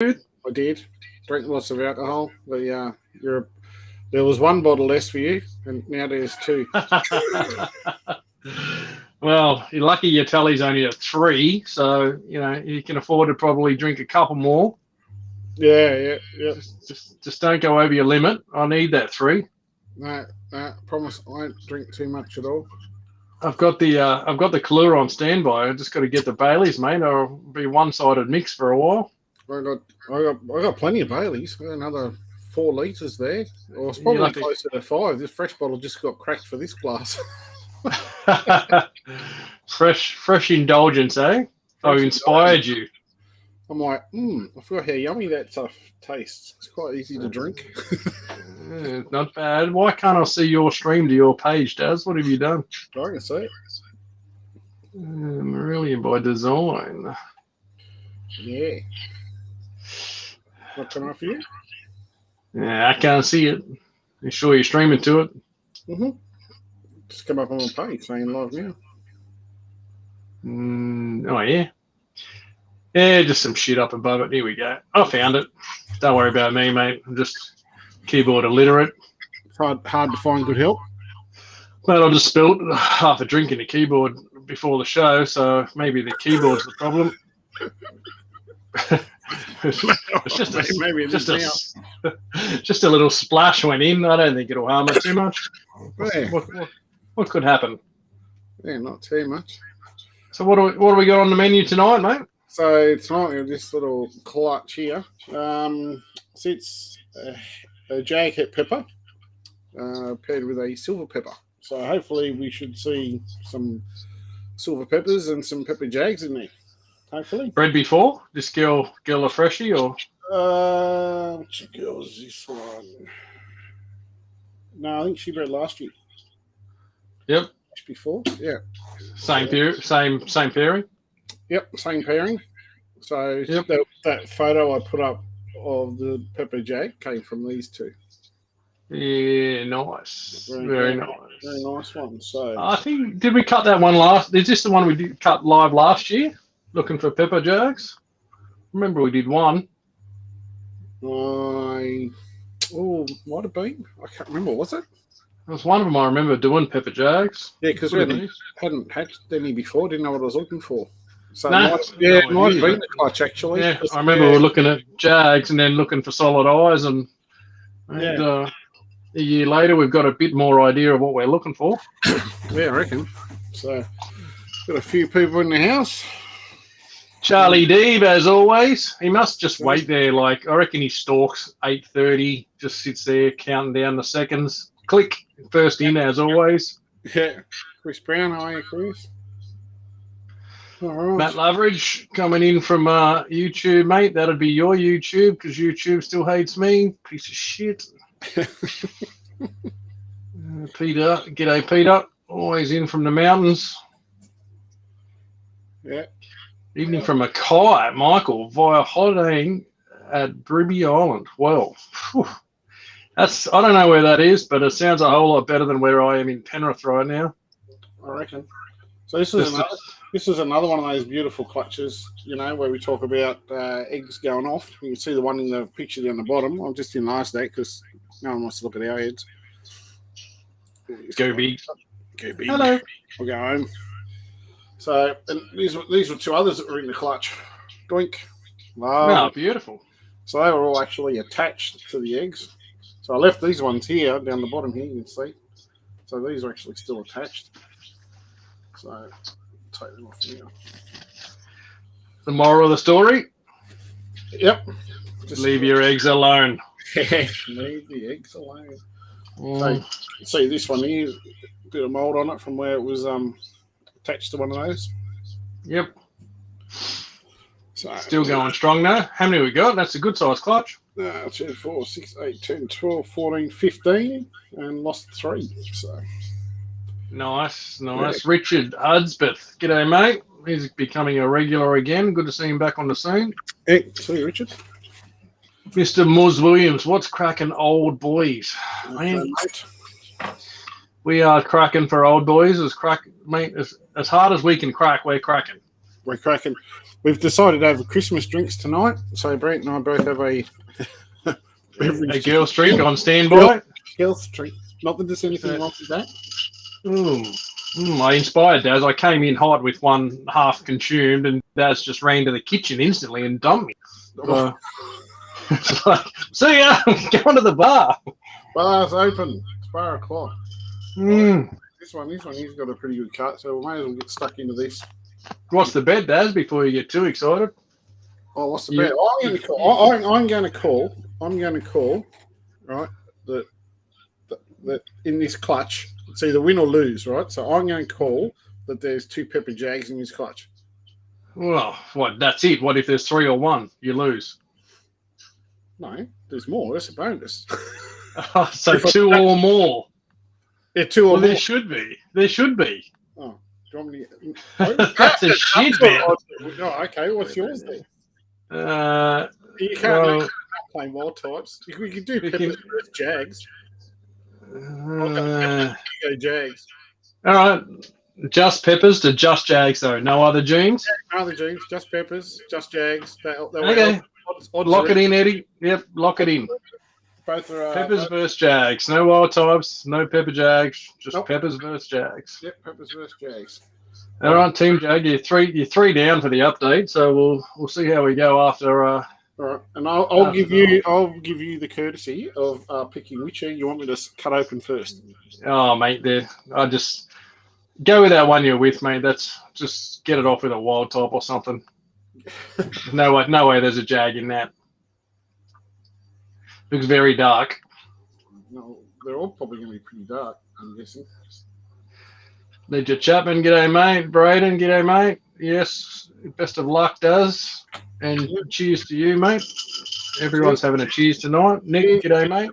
I did. Drink lots of alcohol. There was one bottle less for you, and now there's two. Well, you're lucky your tally's only at 3, so you can afford to probably drink a couple more. Yeah. Just don't go over your limit. I need that 3. No, promise I won't drink too much at all. I've got the Kahlua on standby. I just got to get the Baileys, mate. Or it'll be one-sided mix for a while. I got plenty of Baileys. I got another 4 litres there. Or it's probably closer to 5. This fresh bottle just got cracked for this glass. fresh indulgence, eh? Inspired you. I'm like, I forgot how yummy that stuff tastes. It's quite easy to drink. Not bad. Why can't I see your stream to your page, Daz? What have you done? I can see it. Morelia by design. Yeah. What can I offer you? Yeah, I can't see it. You sure you're streaming to it? Mm-hmm. Just come up on my page saying live now. Oh, yeah. Yeah, just some shit up above it. Here we go. I found it. Don't worry about me, mate. I'm just keyboard illiterate. Hard to find good help. But I just spilled half a drink in the keyboard before the show, so maybe the keyboard's the problem. It's just a little splash went in. I don't think it'll harm it too much. What could happen? Yeah, not too much. So what do we got on the menu tonight, mate? So tonight we have this little clutch here. Sits a Jag hit pepper paired with a silver pepper. So hopefully we should see some silver peppers and some pepper jags in there. Hopefully. Bred before? This girl a freshie or? Which girl is this one? No, I think she bred last year. Yep. Before, yeah. Same pairing. Yep, same pairing. So yep. that photo I put up of the Pepper Jag came from these two. Yeah, nice. Very nice. Very nice one. So I think, did we cut that one last? Is this the one we did cut live last year? Looking for Pepper Jags? Remember we did one. Might have been. I can't remember, was it? There was one of them I remember doing Pepper Jags. Yeah, because we hadn't hatched any before, didn't know what I was looking for. So it might have been the clutch actually. Yeah, I remember we were looking at Jags and then looking for solid eyes, and a year later we've got a bit more idea of what we're looking for. Yeah, I reckon. So got a few people in the house. Charlie Deeb, as always, he must just wait there. Like I reckon he stalks 8:30, just sits there counting down the seconds. Click, first in as always. Yeah, Chris Brown, how are you, Chris? All right. Matt Loveridge coming in from YouTube, mate. That'd be your YouTube because YouTube still hates me. Piece of shit. Peter, g'day, Peter. Always in from the mountains. Yeah. Evening from Mackay, Michael, via holidaying at Bribby Island. Well, I don't know where that is, but it sounds a whole lot better than where I am in Penrith right now. I reckon. So this is another one of those beautiful clutches, where we talk about eggs going off. You can see the one in the picture down the bottom. I'm just in last day because no one wants to look at our heads. Go big. Go big. Hello. We'll go home. So, and these were 2 others that were in the clutch. Doink. Oh, beautiful. So they were all actually attached to the eggs. So I left these ones here, down the bottom here, you can see. So these are actually still attached. So take them off here. The moral of the story? Yep. Just leave your eggs alone. Leave the eggs alone. So, see this one here, a bit of mould on it from where it was attached to one of those. Yep. So, still going strong now. How many we got? That's a good size clutch. 2, 4, 6, 8, 10, 12, 14, 15, and lost 3. So nice. Yeah. Richard Hudsbeth. G'day, mate. He's becoming a regular again. Good to see him back on the scene. Hey, see you, Richard. Mr. Muz Williams, what's cracking, old boys? Man, we are cracking for old boys. Mate, as hard as we can crack, we're cracking. we're cracking. We've decided to have Christmas drinks tonight, so Brent and I both have a A girl's drink on standby. Girl's drink. Not that there's anything wrong with that. I inspired Daz. I came in hot with one half consumed, and Daz just ran to the kitchen instantly and dumped me. It's like, see ya, going to the bar. Bar's open. It's bar o'clock. This one, he's got a pretty good cut, so we may as well get stuck into this. What's the bet, Daz, before you get too excited? Oh, what's the bet? I'm going to call, right, that in this clutch, it's either win or lose, right? So I'm going to call that there's 2 Pepper Jags in this clutch. Well, what? That's it. What if there's 3 or 1? You lose. No, there's more. That's a bonus. So 2 or more. Yeah, 2 or more. There should be. There should be. Oh, do you want me to... That's a shit bet. Oh, okay. What's yours then? You can't play more types. We could do Pepper Jags. Go Jags. All right. Just Peppers to just Jags, though. No other Jeans? No other Jeans. Just Peppers. Just Jags. Okay. Lock it in, Eddie. Yep, lock it in. Both are Peppers versus Jags. No wild types. No Pepper Jags. Just Peppers versus Jags. Yep, Peppers versus Jags. All right, Team Jag. You're three down for the update, so we'll see how we go after. All right, and I'll give you the courtesy of picking which egg you want me to cut open first. Oh, mate, I just go with that one you're with, mate. That's just get it off with a wild type or something. No way. There's a Jag in that. Looks very dark. No, they're all probably going to be pretty dark, I'm guessing. Ledger Chapman, g'day, mate. Braden, g'day, mate. Yes, best of luck, Daz. And cheers to you, mate. Everyone's having a cheers tonight. Nick, g'day, mate.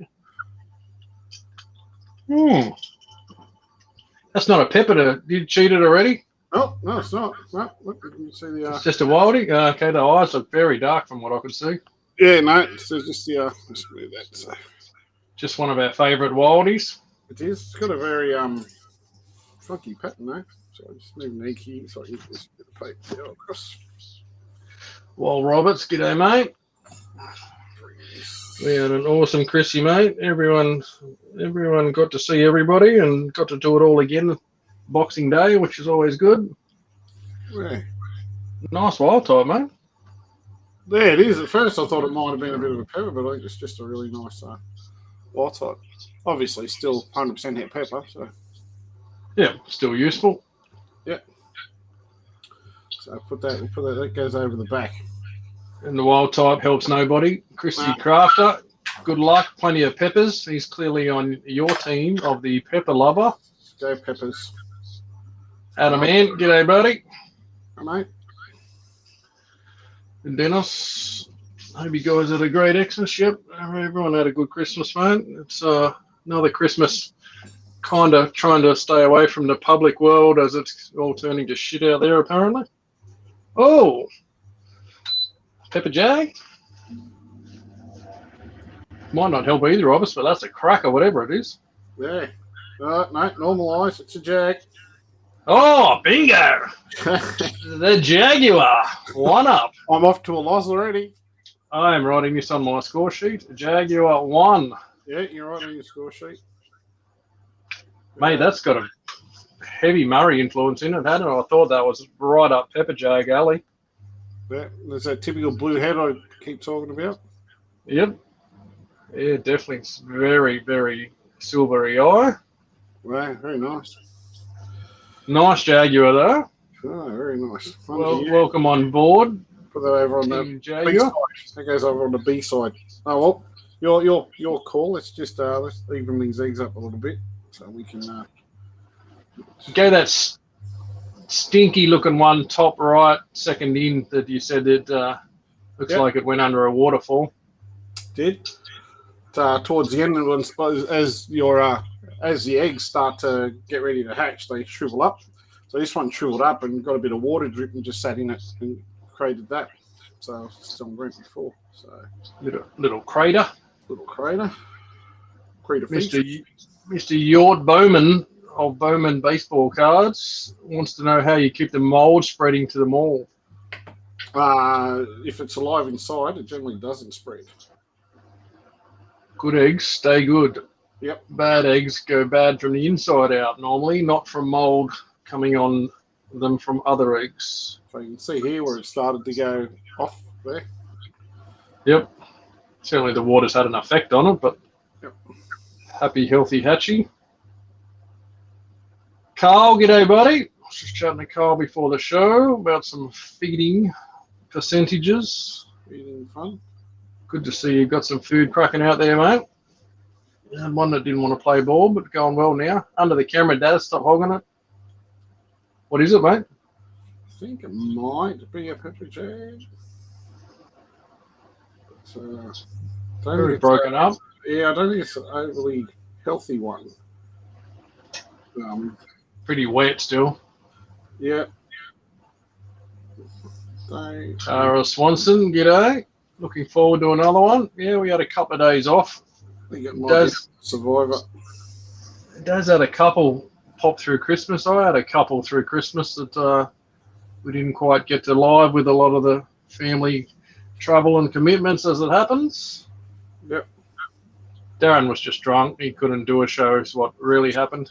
That's not a pepper. You cheated already? Oh, no, it's not. No, look, you see the... It's just a wildie? Okay, the eyes look very dark from what I could see. Yeah, no, it's just the... let's move that. So. Just one of our favourite wildies. It is. It's got a very funky pattern, though. So I just move an egg here so I can get this bit of paper go across. Wild Roberts, g'day, mate. We had an awesome Chrissy, mate. Everyone got to see everybody and got to do it all again Boxing Day, which is always good. Yeah. Nice wild type, mate. There it is. At first I thought it might have been a bit of a pepper, but I think it's just a really nice wild type. Obviously still 100% hit pepper, so... Yeah, still useful. Yeah. So that goes over the back. And the wild type helps nobody. Chrissy Crafter, good luck. Plenty of peppers. He's clearly on your team of the pepper lover. Go Peppers. Adam Ant, g'day, buddy. Hi, mate. And Dennis, hope you guys had a great Xmas. Yep, everyone had a good Christmas, mate. It's another Christmas kind of trying to stay away from the public world as it's all turning to shit out there, apparently. Oh, Pepper Jag. Might not help either of us, but that's a cracker, whatever it is. Yeah. No, normal eyes. It's a Jag. Oh, bingo! The Jaguar. 1 up. I'm off to a loss already. I am writing this on my score sheet. Jaguar 1. Yeah, you're right on your score sheet. Mate, that's got a heavy Murray influence in it, hadn't it? I thought that was right up Pepper Jag alley. Yeah, there's that typical blue head I keep talking about. Yep. Yeah, definitely. It's very, very silvery eye. Wow, very nice. Nice Jaguar, though. Oh, very nice. Welcome on board. Put that over on the Jaguar. B side. That goes over on the B side. Oh well, your call. Let's just let's even these eggs up a little bit so we can go that stinky looking one top right, second in that you said that looks like it went under a waterfall. Did towards the end as the eggs start to get ready to hatch, they shrivel up. So this one shriveled up and got a bit of water drip and just sat in it and created that. So it's on Brent before. So little crater. Little crater. Mr. Yort Bowman of Bowman Baseball Cards wants to know how you keep the mold spreading to them all. If it's alive inside, it generally doesn't spread. Good eggs stay good. Yep. Bad eggs go bad from the inside out normally, not from mold coming on them from other eggs. So you can see here where it started to go off there. Yep. Certainly the water's had an effect on it, but yep. Happy, healthy hatchie. Carl, g'day, buddy. I was just chatting to Carl before the show about some feeding percentages. Feeding fun. Good to see you've got some food cracking out there, mate. And one that didn't want to play ball, but going well now. Under the camera, Daz, stop hogging it. What is it, mate? I think it might be a Pepper Jag. Very broken up. Yeah, I don't think it's an overly healthy one. Pretty wet still. Yeah. Tara Swanson, g'day. Looking forward to another one. Yeah, we had a couple of days off. I think it might be Survivor. Daz had a couple pop through Christmas. I had a couple through Christmas that we didn't quite get to live with a lot of the family travel and commitments as it happens. Yep. Darren was just drunk. He couldn't do a show, is what really happened.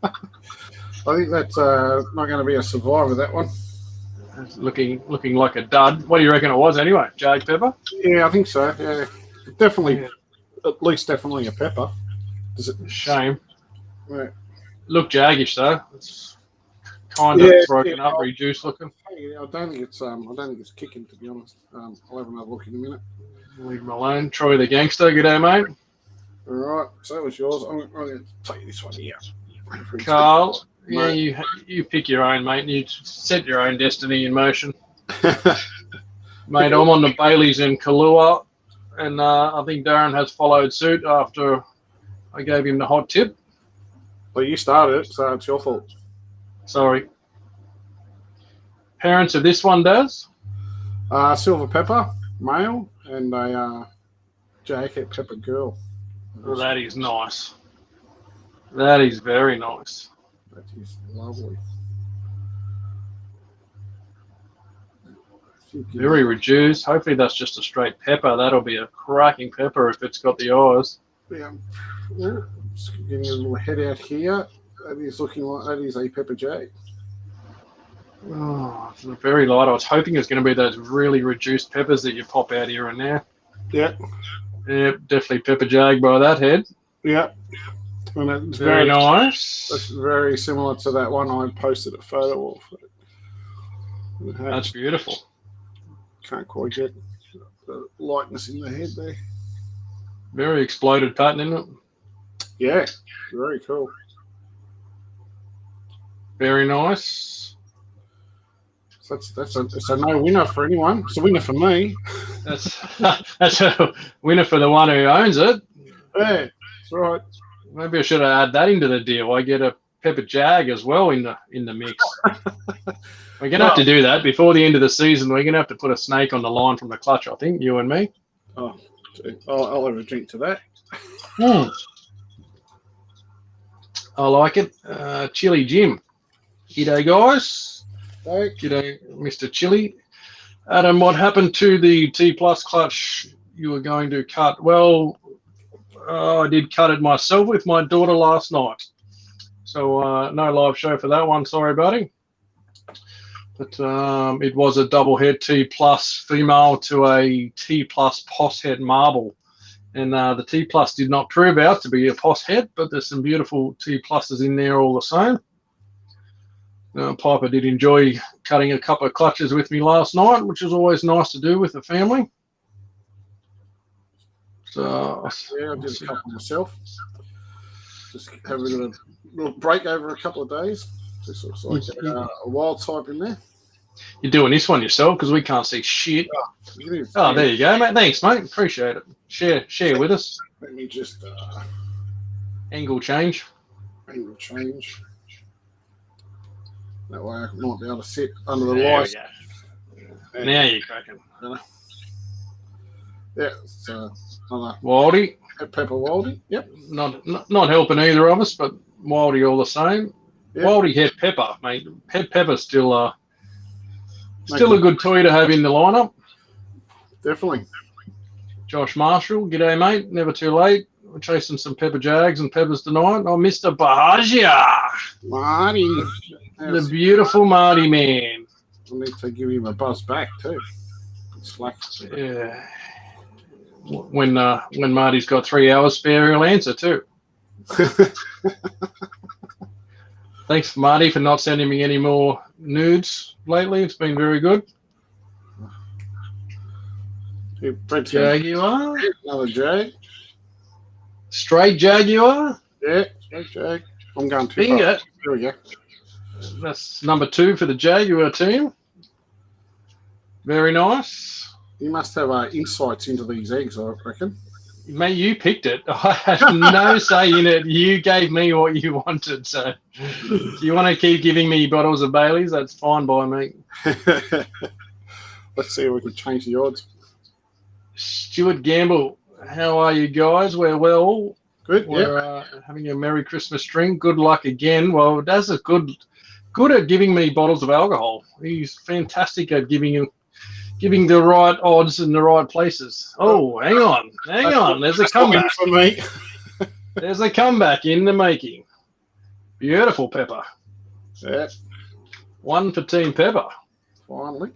I think that's not going to be a survivor, that one. Looking like a dud. What do you reckon it was anyway? Jag Pepper? Yeah, I think so. Yeah, definitely. Yeah. At least definitely a pepper. Does it? Shame. Right. Look jaggish though. It's kind of broken up, reduced looking. Yeah, I don't think it's kicking, to be honest. I'll have another look in a minute. Leave him alone. Troy the gangster. G'day, mate. All right. So that was yours. I'm going to take this one here. Carl. Yeah, you pick your own, mate, and you set your own destiny in motion. Mate, I'm on the Baileys in Kahlua, and I think Darren has followed suit after I gave him the hot tip. Well, you started it, so it's your fault. Sorry. Parents of this one, Daz? Silver Pepper, male, and a jacket pepper girl. Well, that is nice. That is very nice. That is lovely. Very reduced. Hopefully that's just a straight pepper. That'll be a cracking pepper if it's got the eyes. Yeah. Just getting a little head out here. That is looking like that is a Pepper Jag. Oh, it's very light. I was hoping it was going to be those really reduced peppers that you pop out here and there. Yeah. Yep, definitely Pepper Jag by that head. Yeah. And it's very nice. It's very similar to that one I posted a photo of. That's beautiful. Can't quite get the lightness in the head there. Very exploded pattern, isn't it? Yeah, very cool. Very nice. So that's a no winner for anyone. It's a winner for me. That's a winner for the one who owns it. Yeah, that's right. Maybe I should have added that into the deal. I get a Pepper Jag as well in the mix. We're going to have to do that before the end of the season. We're going to have to put a snake on the line from the clutch, I think, you and me. Oh, I'll have a drink to that. I like it. Chili Jim. G'day, guys. Hey. G'day, Mr. Chili. Adam, what happened to the T Plus clutch you were going to cut? Well, I did cut it myself with my daughter last night. So no live show for that one. Sorry, buddy. But it was a double head T Plus female to a T Plus POS head marble. And the T Plus did not prove out to be a POS head, but there's some beautiful T Pluses in there all the same. Piper did enjoy cutting a couple of clutches with me last night, which is always nice to do with the family. So yeah, I did a couple myself. Just having a little break over a couple of days. Just looks like a wild type in there. You're doing this one yourself because we can't see shit. Oh, there you go, mate. Thanks, mate. Appreciate it. Share with us. Let me just angle change. Angle change. That way I might be able to sit under the light. Now you're cracking. Yeah, it's another Wildy. Pepper Wildy. Yep. Not helping either of us, but Wildy all the same. Yep. Wildy head pepper, mate. Head pepper's still Still a good toy to have in the lineup. Definitely. Josh Marshall, g'day mate, never too late. We're chasing some Pepper Jags and Peppers tonight. Oh, Mr. Bahagia, Marty. the beautiful Marty man. I need to give him a buzz back too. Slack. Yeah. When Marty's got 3 hours spare, he'll answer too. Thanks, Marty, for not sending me any more nudes lately. It's been very good. Jaguar. Another Jag. Straight Jaguar. Yeah, straight Jag. I'm going too Bingo. far. There we go. That's number 2 for the Jaguar team. Very nice. You must have insights into these eggs, I reckon. Mate, you picked it. I had no say in it. You gave me what you wanted. So if you want to keep giving me bottles of Baileys, that's fine by me. Let's see if we can change the odds. Stuart Gamble, how are you guys? We're well. Good, We're having a Merry Christmas drink. Good luck again. Well, Daz is good at giving me bottles of alcohol. He's fantastic at giving the right odds in the right places. Oh, hang on. There's a comeback for me. There's a comeback in the making. Beautiful Pepper. Yeah. 1 for Team Pepper. Finally.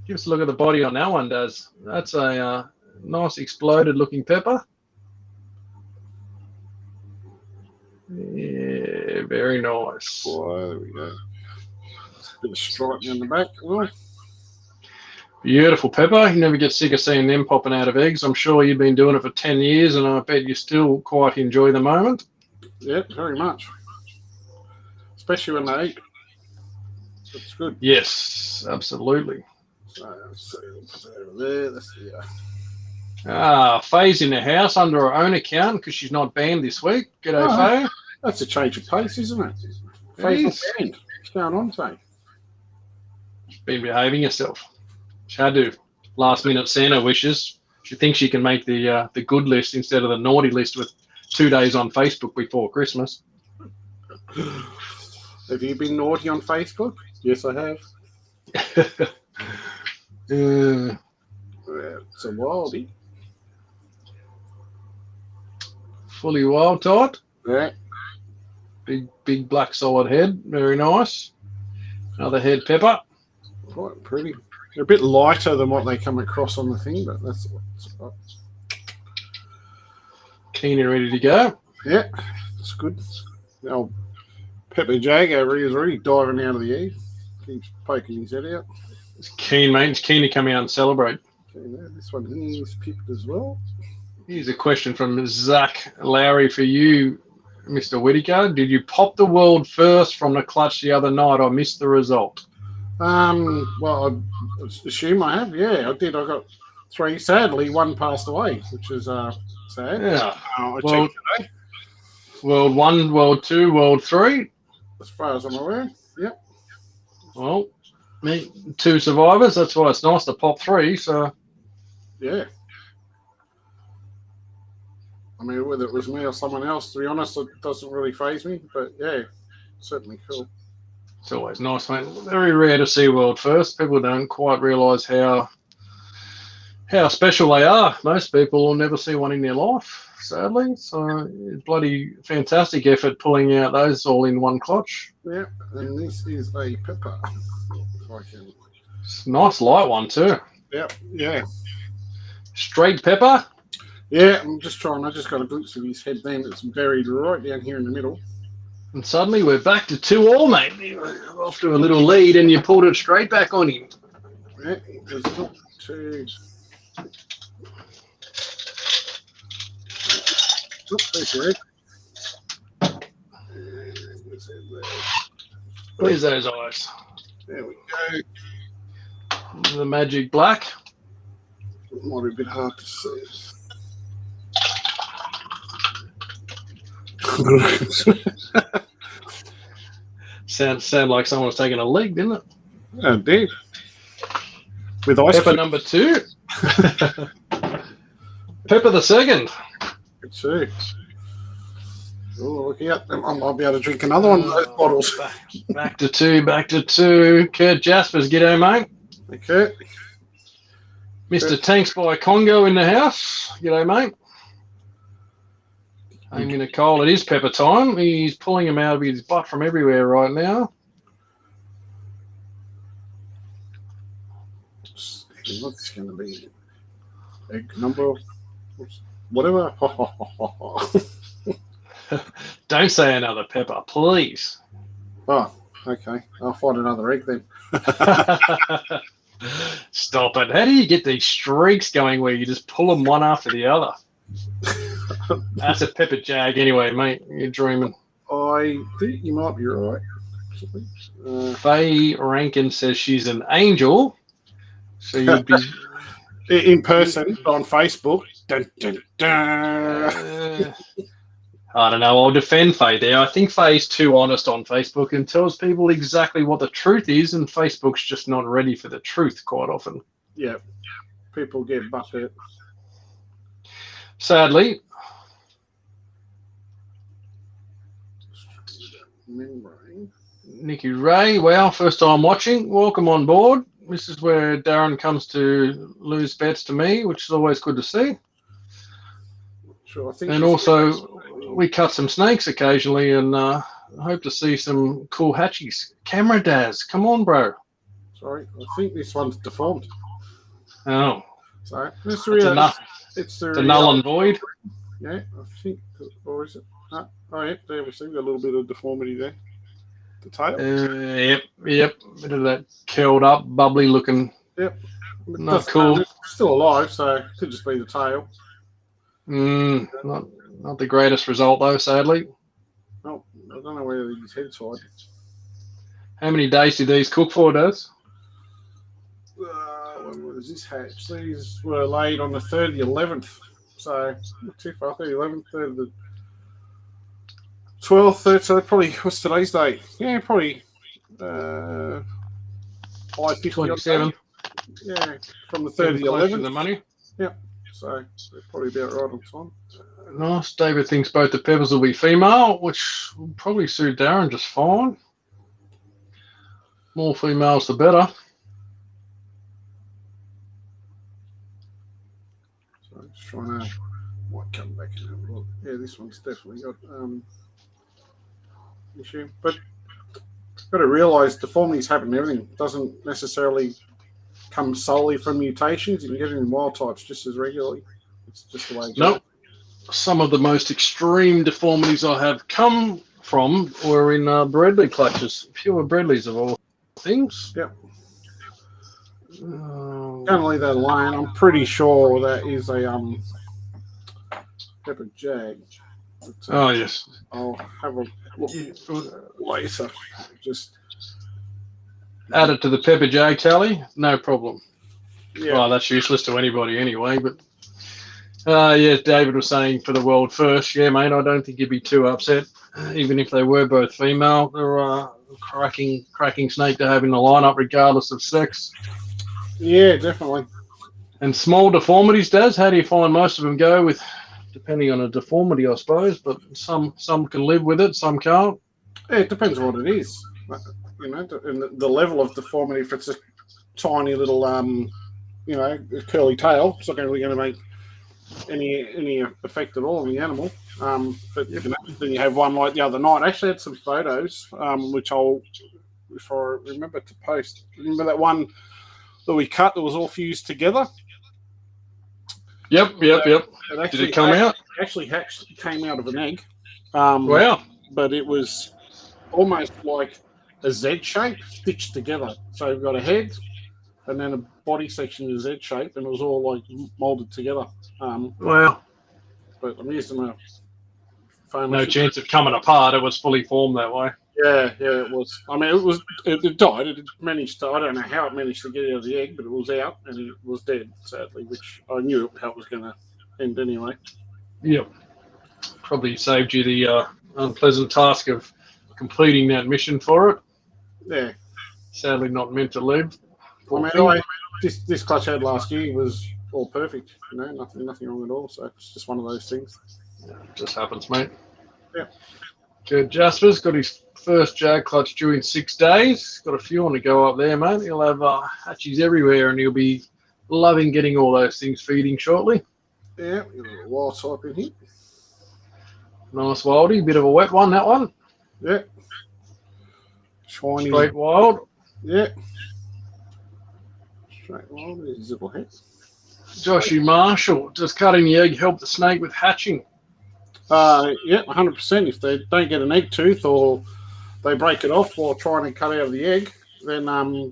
Give us a look at the body on that one, Daz. That's a nice exploded looking pepper. Yeah, very nice. Boy, there we go. A bit of stripe in the back. Oh. Beautiful pepper. You never get sick of seeing them popping out of eggs. I'm sure you've been doing it for 10 years, and I bet you still quite enjoy the moment. Yeah, very much. Especially when they eat. It's good. Yes, absolutely. So, let's see. We'll put that over there. That's Faye's in the house under her own account because she's not banned this week. G'day, Faye. That's a change of pace, isn't it? It is. Banned. What's going on, Faye? She's been behaving herself. She had to last-minute Santa wishes. She thinks she can make the good list instead of the naughty list with 2 days on Facebook before Christmas. Have you been naughty on Facebook? Yes, I have. It's a wildie. Fully wild tight. Yeah. Big black solid head. Very nice. Another head pepper. Quite pretty. They're a bit lighter than what they come across on the thing, but that's what. Keen and ready to go. Yeah, it's good. The old Pepper Jag over here is already diving out of the egg. Keeps poking his head out. It's keen, mate. It's keen to come out and celebrate. Okay, now this one here is picked as well. Here's a question from Zach Lowry for you, Mr. Whittaker. Did you pop the world first from the clutch the other night? I missed the result. Well, I assume I have. Yeah, I did. I got 3. Sadly, 1 passed away, which is sad. Yeah. I checked today. World 1, World 2, World 3. As far as I'm aware. Yep. Well, 2 survivors. That's why it's nice to pop 3. So. Yeah. I mean, whether it was me or someone else, to be honest, it doesn't really faze me. But yeah, certainly cool. It's always nice, mate. Very rare to see world first. People don't quite realise how special they are. Most people will never see one in their life, sadly. So bloody fantastic effort pulling out those all in one clutch. Yeah, and this is a pepper. If I can. It's a nice light one too. Yep, yeah. Straight pepper. Yeah, I'm just trying. I just got a glimpse of his head then. It's buried right down here in the middle. And suddenly we're back to 2-2, mate. You're off to a little lead and you pulled it straight back on him. Yeah, it was not too... There's your head. Where's those eyes? There we go. The magic black. It might be a bit hard to see. Sound like someone was taking a leg, didn't it? Oh, dear. With ice Pepper cream. number 2. Pepper the second. Good too. Oh, look out. I might be able to drink another one of those bottles. Back to two. Kurt Jaspers, g'day, mate. Okay. Mr. Tanks by Congo in the house. G'day, mate. Amy Nicole, it is Pepper time. He's pulling him out of his butt from everywhere right now. What's going to be? Egg number, whatever. Don't say another Pepper, please. Oh, okay. I'll find another egg then. Stop it. How do you get these streaks going where you just pull them one after the other? That's a Pepper Jag anyway, mate. You're dreaming. I think you might be right. Faye Rankin says she's an angel. So you'd be... In person, on Facebook. Dun, dun, dun. I don't know. I'll defend Faye there. I think Faye's too honest on Facebook and tells people exactly what the truth is, and Facebook's just not ready for the truth quite often. Yeah. People get butthurt. Sadly. Nikki Ray, well, first time watching. Welcome on board. This is where Darren comes to lose bets to me, which is always good to see. Sure, I think. And also, we cut some snakes occasionally, and hope to see some cool hatchies. Camera Daz, come on, bro. Sorry, I think this one's deformed. Oh, So it's the null and void. Yeah, I think, or is it? Oh, yeah, there we see a little bit of deformity there. The tail. Yep. Bit of that curled up, bubbly looking. Yep. Not cool. It's still alive, so it could just be the tail. Not the greatest result though, sadly. No, I don't know where his head's hiding. How many days did these cook for, Daz? When was this hatch? These were laid on the 3rd of the 11th. So, not too far, 3rd of the 11th, 3rd of the 12th, 3rd, so probably, what's today's date? Yeah, probably 27. Yeah, from the 3rd of the 11th. The money. Yep, so probably about right on time. Nice. David thinks both the Peppers will be female, which will probably suit Darren just fine. More females, the better. So just trying to, might come back and have a look. Yeah, this one's definitely got issue, but got to realise deformities happen in everything. It doesn't necessarily come solely from mutations. You can get it in wild types just as regularly. It's just the way it goes. Nope. Some of the most extreme deformities I have come from were in Bredley clutches. Pure Bredleys of all things. Yep. Can't leave that alone. I'm pretty sure that is a Pepper Jag. But, oh yes. I'll have a look later. Just add it to the Pepper Jag tally. No problem. yeah. Well, that's useless to anybody anyway. But yeah, David was saying for the world first. Yeah, mate. I don't think you'd be too upset, even if they were both female. They're cracking snake to have in the lineup, regardless of sex. Yeah, definitely. And small deformities, Daz, how do you find most of them go with, depending on a deformity, I suppose, but some can live with it, some can't. Yeah, it depends on what it is. You know, and the level of deformity. If it's a tiny little, curly tail, it's not really going to make any effect at all on the animal. But you know, then you have one like the other night. I actually had some photos, which if I remember to post. Remember that one that we cut that was all fused together? Yep. Did it come out? It actually came out of an egg. Wow. But it was almost like a Z shape stitched together. So we've got a head and then a body section in a Z shape, and it was all like molded together. Wow. But I'm using my phone. No chance of coming apart. It was fully formed that way. Yeah, it was. I mean, it died. It managed to, I don't know how it managed to get out of the egg, but it was out and it was dead, sadly, which I knew how it was going to end anyway. Yep. Probably saved you the unpleasant task of completing that mission for it. Yeah. Sadly not meant to live. I mean, this clutch I had last year was all perfect. You know, nothing wrong at all. So it's just one of those things. Yeah, it just happens, mate. Yeah. Good. Jasper's got his first jag clutch due in 6 days. Got a few on to go up there, mate. He'll have hatchies everywhere, and he'll be loving getting all those things feeding shortly. Yeah, we got a little wild type in here. Nice wildie. Bit of a wet one, that one. Yeah. Shiny. Straight wild. Yeah. Straight wild. There's his little head. Joshy Marshall, does cutting the egg help the snake with hatching? Yeah, 100%. If they don't get an egg tooth or they break it off while trying to cut out of the egg, then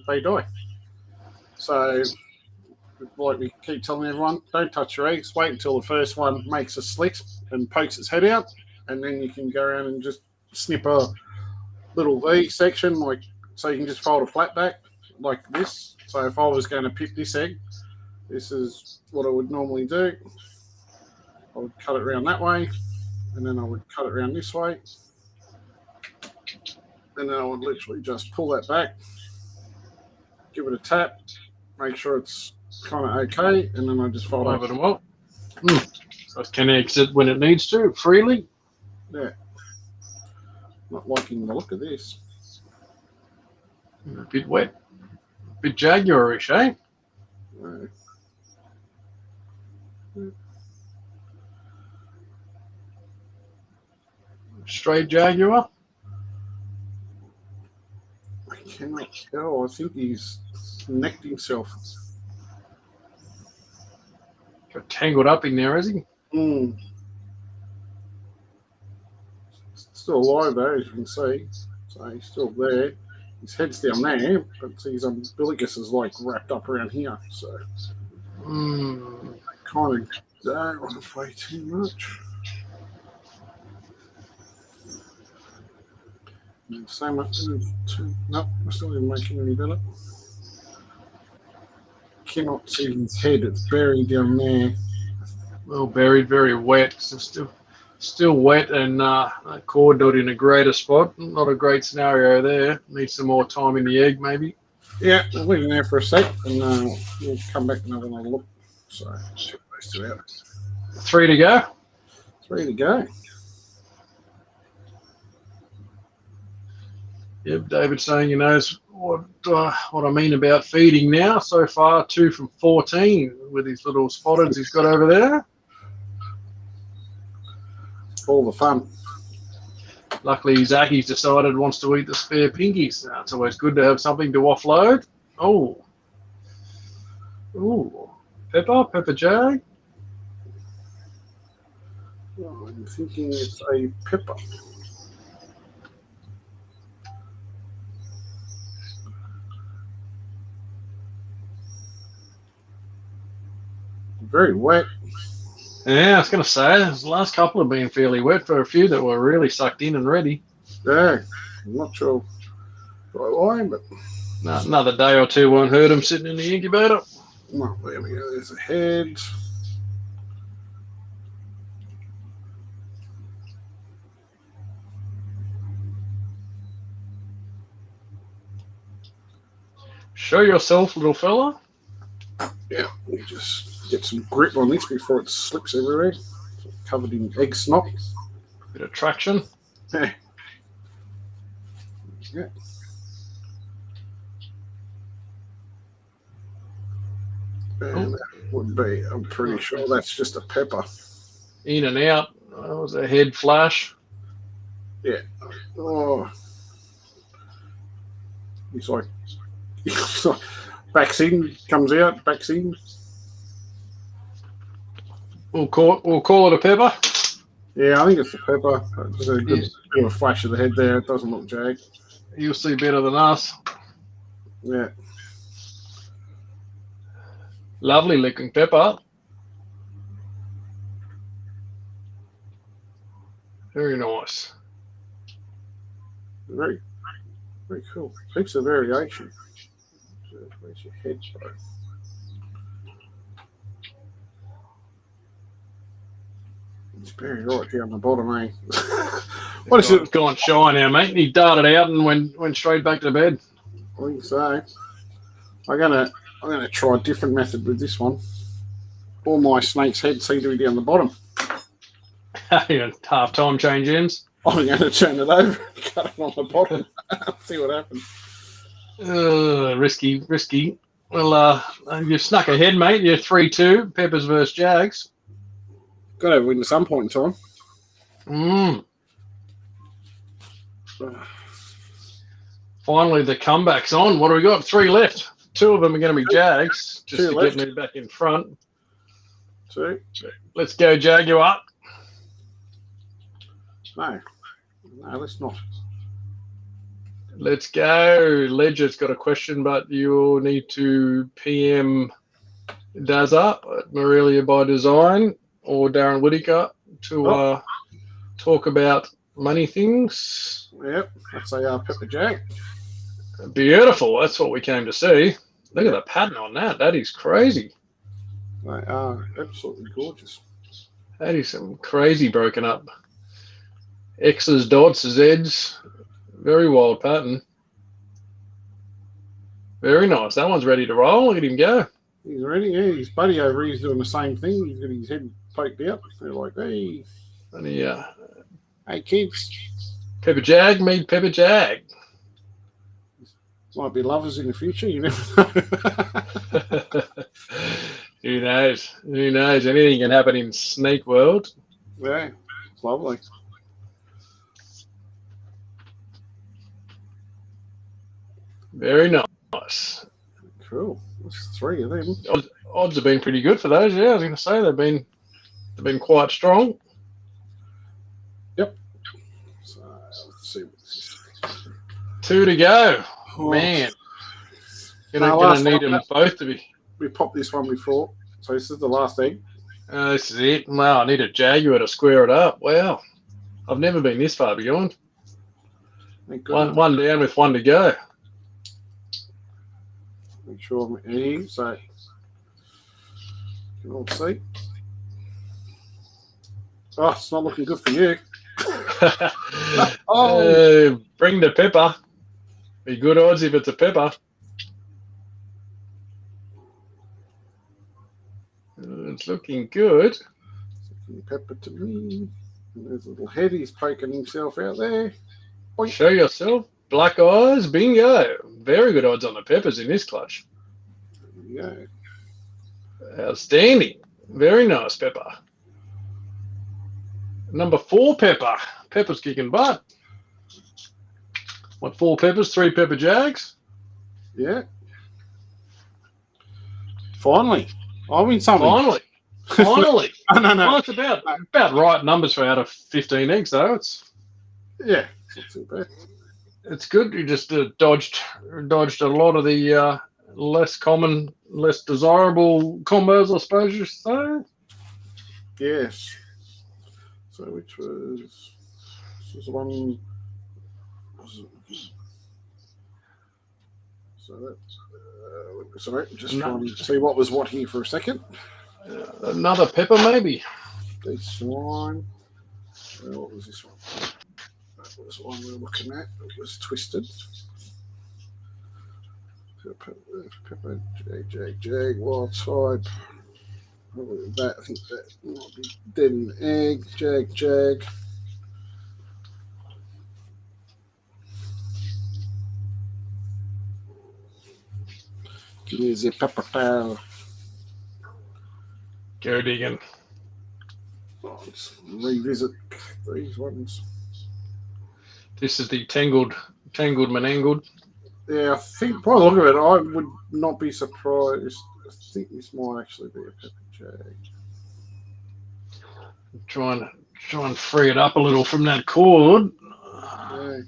they die. So, like we keep telling everyone, don't touch your eggs. Wait until the first one makes a slit and pokes its head out, and then you can go around and just snip a little V section, like so you can just fold a flat back like this. So if I was going to pick this egg, this is what I would normally do. I would cut it around that way, and then I would cut it around this way, and then I would literally just pull that back, give it a tap, make sure it's kind of okay, and then I just fold Over over. and well. So it can exit when it needs to, freely. Yeah. Not liking the look of this. A bit wet. A bit jaguarish, eh? No. Straight jaguar. I cannot tell. I think he's necked himself. Got tangled up in there, has he? Still alive though, as you can see. So he's still there. His head's down there, but his umbilicus is like wrapped up around here. So kind of don't want to play too much. So much. Nope, I still didn't make it any better. Cannot see his head. It's buried down there. Well buried, very wet. So still wet, and that cord not in a greater spot. Not a great scenario there. Needs some more time in the egg, maybe. Yeah, we'll leave him there for a sec, and we'll come back and have another look. So, check those two out. 3 to go. 3 to go. Yep, David saying he knows what I mean about feeding now. So far, 2 from 14 with his little spotters he's got over there. All the fun. Luckily, Zacky's decided wants to eat the spare pinkies. Now, it's always good to have something to offload. Oh. Ooh. Pepper Jag. Oh, I'm thinking it's a pepper. Very wet. Yeah, I was going to say, the last couple have been fairly wet for a few that were really sucked in and ready. Yeah, I'm not sure why, but Another day or two won't hurt them sitting in the incubator. well, there we go. There's a head. Show yourself, little fella. Yeah, we just get some grip on this before it slips everywhere. Covered in egg snot. Bit of traction. Yeah. And that would be, I'm pretty sure that's just a pepper. In and out. That was a head flash. Yeah. Oh. He's like backs in, comes out, backs in. We'll call it a pepper. Yeah, I think it's a pepper. There's a good bit of a flash of the head there. It doesn't look jagged. You'll see better than us. Yeah. Lovely looking pepper. Very nice. Very, very cool. Heaps of variation. Where's your head, bro? It's buried right down the bottom, eh? What is it? Gone shy now, mate. He darted out and went straight back to bed. I think so. I'm gonna try a different method with this one. All my snake's heads seem to be down the bottom. Half time change ends. I'm going to turn it over and cut it on the bottom. See what happens. Risky. Well, you snuck ahead, mate. You're 3-2. Peppers versus Jags. Got to win at some point in time. Finally, the comeback's on. What do we got? 3 left. 2 of them are going to be Jags, just to get me back in front. 2. Let's go, Jaguar. No, let's not. Let's go. Ledger's got a question, but you'll need to PM Dazza at Morelia by Design or Darren Whittaker to talk about money things. Yep, that's a Pepper Jag. Beautiful. That's what we came to see. Look at the pattern on that. That is crazy. They are absolutely gorgeous. That is some crazy broken up X's, dots, Z's. Very wild pattern. Very nice. That one's ready to roll. Look at him go. He's ready. Yeah, his buddy over here is doing the same thing. He's got his head poked out. They're like, hey. And he, hey, kids. Pepper Jag, meet Pepper Jag. Might be lovers in the future. You never know. Who knows? Who knows? Anything can happen in Snake World. Yeah, it's lovely. Very nice. Cool. That's 3 of them. Odds have been pretty good for those. Yeah, I was going to say they've been quite strong. Yep. So let's see what this is. 2 to go. Oh. Man, gonna need them both to be. We popped this one before, so this is the last egg. This is it. Wow, I need a Jaguar to square it up. Wow, I've never been this far behind. One down with 1 to go. Make sure I'm in. So you can all see. Oh, it's not looking good for you. Bring the pepper. Be good odds if it's a pepper. It's looking good. Pepper to me. And there's a little head. He's poking himself out there. Boink. Show yourself. Black eyes. Bingo. Very good odds on the peppers in this clutch. There you go. Outstanding. Very nice pepper. Number 4 pepper. Pepper's kicking butt. What, 4 peppers, 3 Pepper Jags? Yeah. Finally. I win something. Finally. No. Well, it's about right numbers for out of 15 eggs, though. Yeah. It's not too bad. It's good. You just dodged a lot of the less common, less desirable combos, I suppose you say. Yes. So which was this was the one. So that sorry, just trying to see what was what here for a second. Another pepper, maybe. This one. What was this one? That was the one we were looking at. It was twisted. Pepper Jag, wild type. That I think that might be dead in egg. Jag. Give me the pepper towel. Go digging. Let's revisit these ones. This is the tangled manangled. Yeah, I think by the look of it, I would not be surprised. I think this might actually be a Pepper Jag. Try and free it up a little from that cord. Yeah.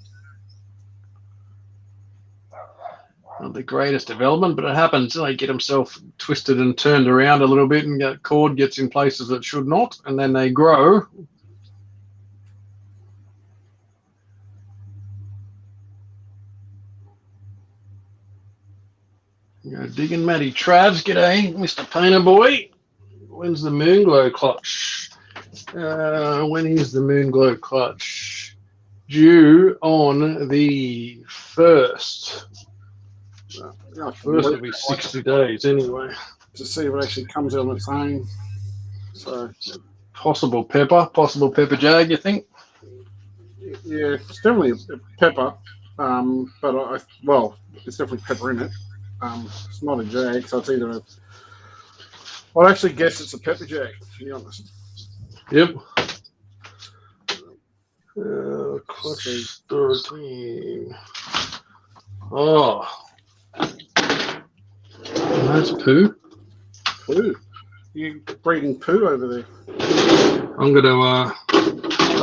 Not the greatest development, but it happens. They get themselves twisted and turned around a little bit, and that cord gets in places that should not, and then they grow. Go digging Matty Travs. G'day, Mr. Painter Boy. When's the Moonglow clutch? When is the Moonglow clutch? Due on the 1st. First will be 60 days anyway. To see if it actually comes on its own. So possible Pepper Jag, you think? Yeah, it's definitely a pepper. But well, it's definitely pepper in it. It's not a jag, so it's either a. I'd actually guess it's a pepper jag, to be honest. Yep. See. Clutch 13. Oh, that's poo. Poo. You breeding poo over there? I'm gonna.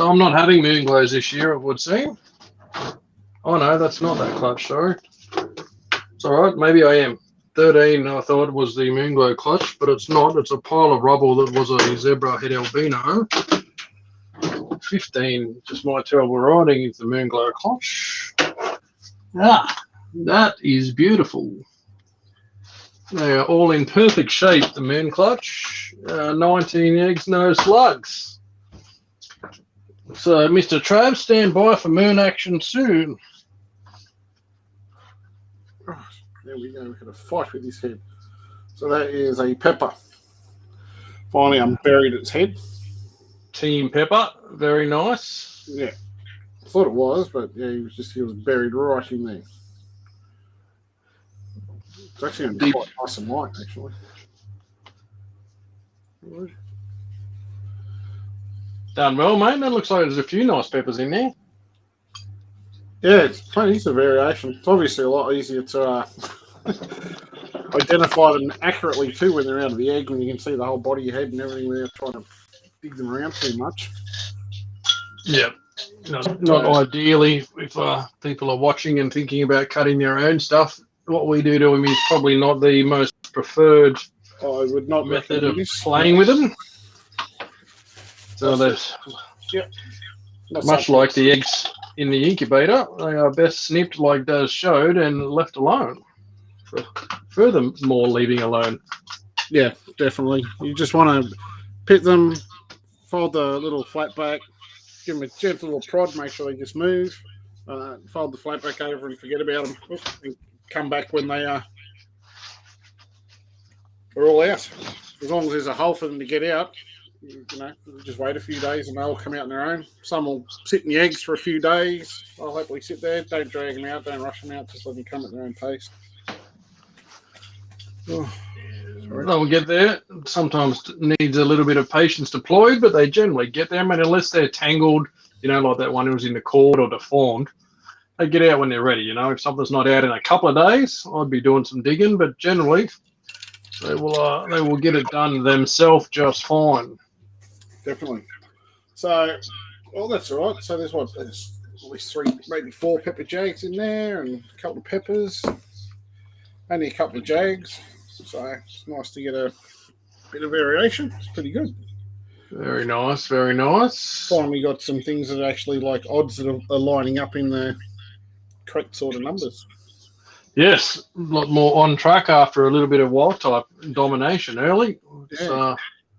I'm not having moon glows this year, it would seem. Oh no, that's not that clutch. Sorry. It's all right. Maybe I am. 13, I thought was the moon glow clutch, but it's not. It's a pile of rubble that was a zebra head albino. 15, just my terrible writing, is the moon glow clutch. Ah, that is beautiful. They are all in perfect shape, the moon clutch. 19 eggs, no slugs. So, Mr. Trav, stand by for moon action soon. Oh, there we go. We've got a fight with his head. So that is a pepper. Finally, I'm buried its head. Team Pepper, very nice. Yeah, I thought it was, but yeah, he was buried right in there. It's actually going to be quite nice and light, actually. Done well, mate. That looks like there's a few nice peppers in there. Yeah, it's plenty of variation. It's obviously a lot easier to identify them accurately too when they're out of the egg, when you can see the whole body, your head, and everything without trying to dig them around too much. Yeah. Not ideally if people are watching and thinking about cutting their own stuff. What we do to them is probably not the most preferred method of playing with them. So there's much like the eggs in the incubator, they are best snipped like Daz showed and left alone. Furthermore, leaving alone. Yeah, definitely. You just want to pit them, fold the little flat back, give them a gentle little prod, make sure they just move, fold the flat back over and forget about them, and come back when they are all out. As long as there's a hole for them to get out, just wait a few days and they'll come out on their own. Some will sit in the eggs for a few days. They'll happily sit there. Don't drag them out. Don't rush them out. Just let them come at their own pace. Oh, they'll get there. Sometimes needs a little bit of patience deployed, but they generally get there. I mean, unless they're tangled, like that one who was in the cord or deformed, they get out when they're ready. If something's not out in a couple of days, I'd be doing some digging, but generally they will get it done themselves just fine. Definitely. So, that's all right. So there's at least 3, maybe 4 pepper jags in there, and a couple of peppers, only a couple of jags. So it's nice to get a bit of variation. It's pretty good. Very nice, very nice. Finally got some things that are actually like odds that are lining up in the correct sort of numbers. Yes, a lot more on track after a little bit of wild type domination early. Yeah.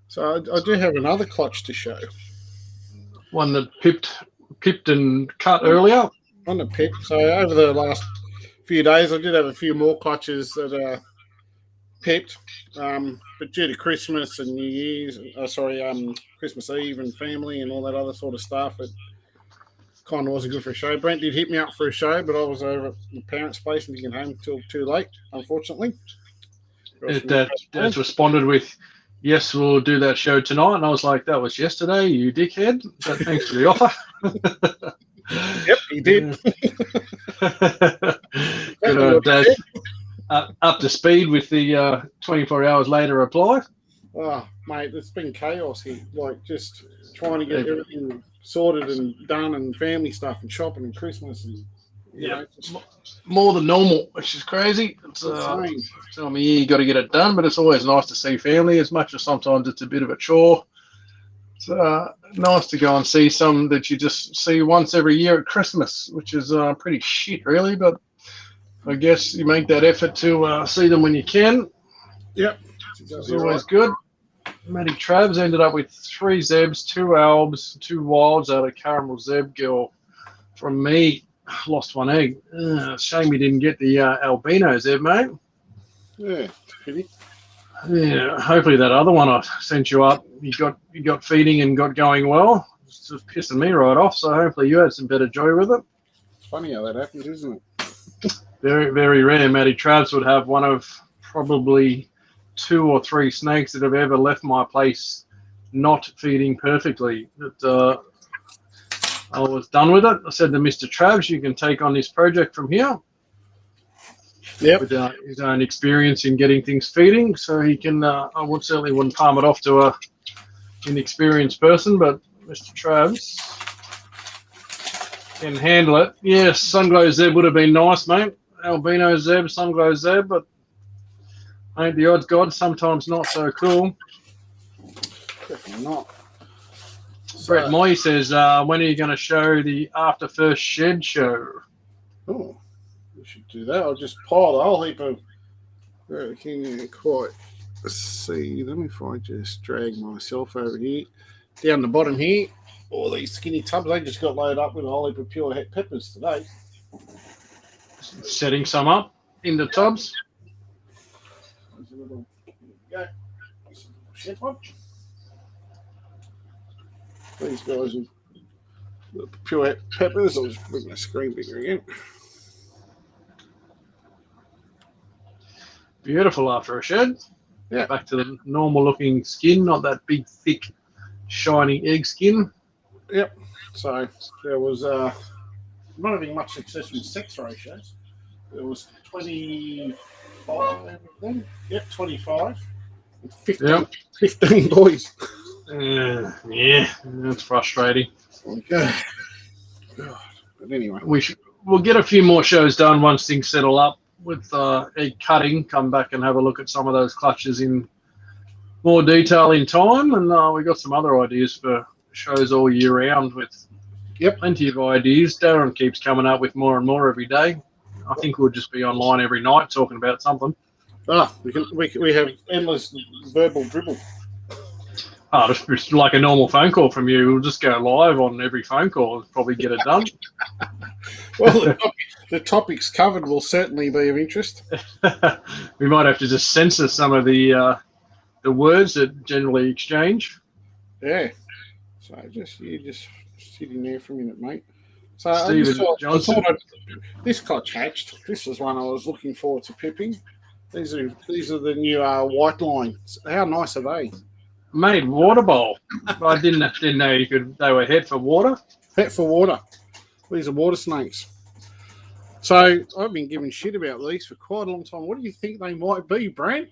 So I do have another clutch to show. One that pipped and cut earlier. On the pip. So over the last few days, I did have a few more clutches that are pipped, but due to Christmas and New Year's, Christmas Eve and family and all that other sort of stuff, it kind of wasn't good for a show. Brent did hit me up for a show, but I was over at my parents' place and didn't get home till too late, unfortunately. Dad's responded with, "Yes, we'll do that show tonight," and I was like, "That was yesterday, you dickhead." But thanks for the offer. Yep, he did. Dad up to speed with the 24 hours later reply. Oh, mate, it's been chaos here. Like, just trying to get everything sorted and done, and family stuff and shopping and Christmas and more than normal, which is crazy. It's time of year you got to get it done, but it's always nice to see family, as much as sometimes it's a bit of a chore. It's nice to go and see some that you just see once every year at Christmas, which is pretty shit, really, but I guess you make that effort to see them when you can. Yep. It's always good. Matty Travs ended up with 3 Zebs, 2 Albs, 2 Wilds out of Caramel Zeb Girl. From me, lost 1 egg. Shame he didn't get the albino Zeb, mate. Yeah, pity. Yeah, hopefully that other one I sent you up, you got feeding and got going well. It's just pissing me right off. So hopefully you had some better joy with it. It's funny how that happens, isn't it? Very, very rare. Matty Travs would have one of probably 2 or 3 snakes that have ever left my place not feeding perfectly. But I was done with it. I said to Mr. Travs, you can take on this project from here. Yep. With his own experience in getting things feeding, so he can. Certainly wouldn't palm it off to a inexperienced person, but Mr. Travs can handle it. Yes, Sunglow Zeb would have been nice, mate. Albino Zeb, Sunglow Zeb, but ain't the odds God, sometimes not so cool. Definitely not. Brett Moy says, when are you going to show the After First Shed show? Oh, we should do that. I'll just pile a whole heap of. Can you quite see them if I just drag myself over here? Down the bottom here, all these skinny tubs, they just got loaded up with a whole heap of pure het peppers today. Setting some up in the tubs. There's a little, there you go. Shed one. These guys are the pure het peppers. I'll just bring my screen bigger again. Beautiful after a shed. Yeah. Back to the normal looking skin, not that big, thick, shiny egg skin. Yep. So there was not having much success with sex ratios. There was 25 of them. Yep, 25. 15, Yep. 15 boys. Yeah, that's frustrating. God. But anyway. We'll get a few more shows done once things settle up with egg cutting. Come back and have a look at some of those clutches in more detail in time. And we got some other ideas for shows all year round with plenty of ideas. Darren keeps coming up with more and more every day. I think we'll just be online every night talking about something. We have endless verbal dribble. Oh, just like a normal phone call from you. We'll just go live on every phone call and probably get it done. Well, the topics covered will certainly be of interest. We might have to just censor some of the words that generally exchange. Yeah. So you just sitting there for a minute, mate. So Stephen Johnson. This clutch hatched. This was one I was looking forward to pipping. These are the new white lines. How nice are they? Made water bowl. I didn't know they were head for water. Het for water. These are water snakes. So I've been giving shit about these for quite a long time. What do you think they might be, Brent?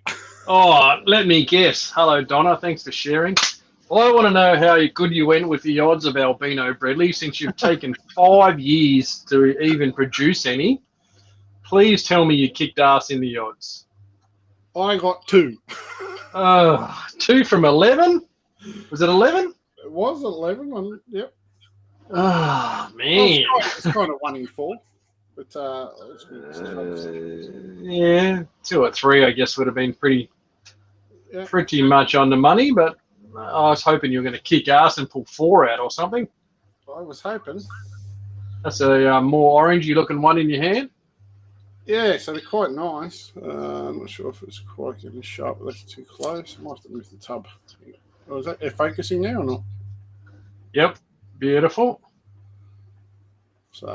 Oh, let me guess. Hello, Donna. Thanks for sharing. Well, I want to know how good you went with the odds of albino Bredley since you've taken 5 years to even produce any. Please tell me you kicked ass in the odds. I got 2. 2 from 11? Was it 11? It was 11. Yep. Oh, man. It's kind of 1 in 4. But yeah, 2 or 3, I guess, would have been pretty much on the money. But I was hoping you were going to kick ass and pull 4 out or something. I was hoping. That's a more orangey looking one in your hand. Yeah, so they're quite nice. I'm not sure if it's quite getting sharp, but that's too close. I might have to move the tub. Oh, is that focusing now or not? Yep, beautiful. So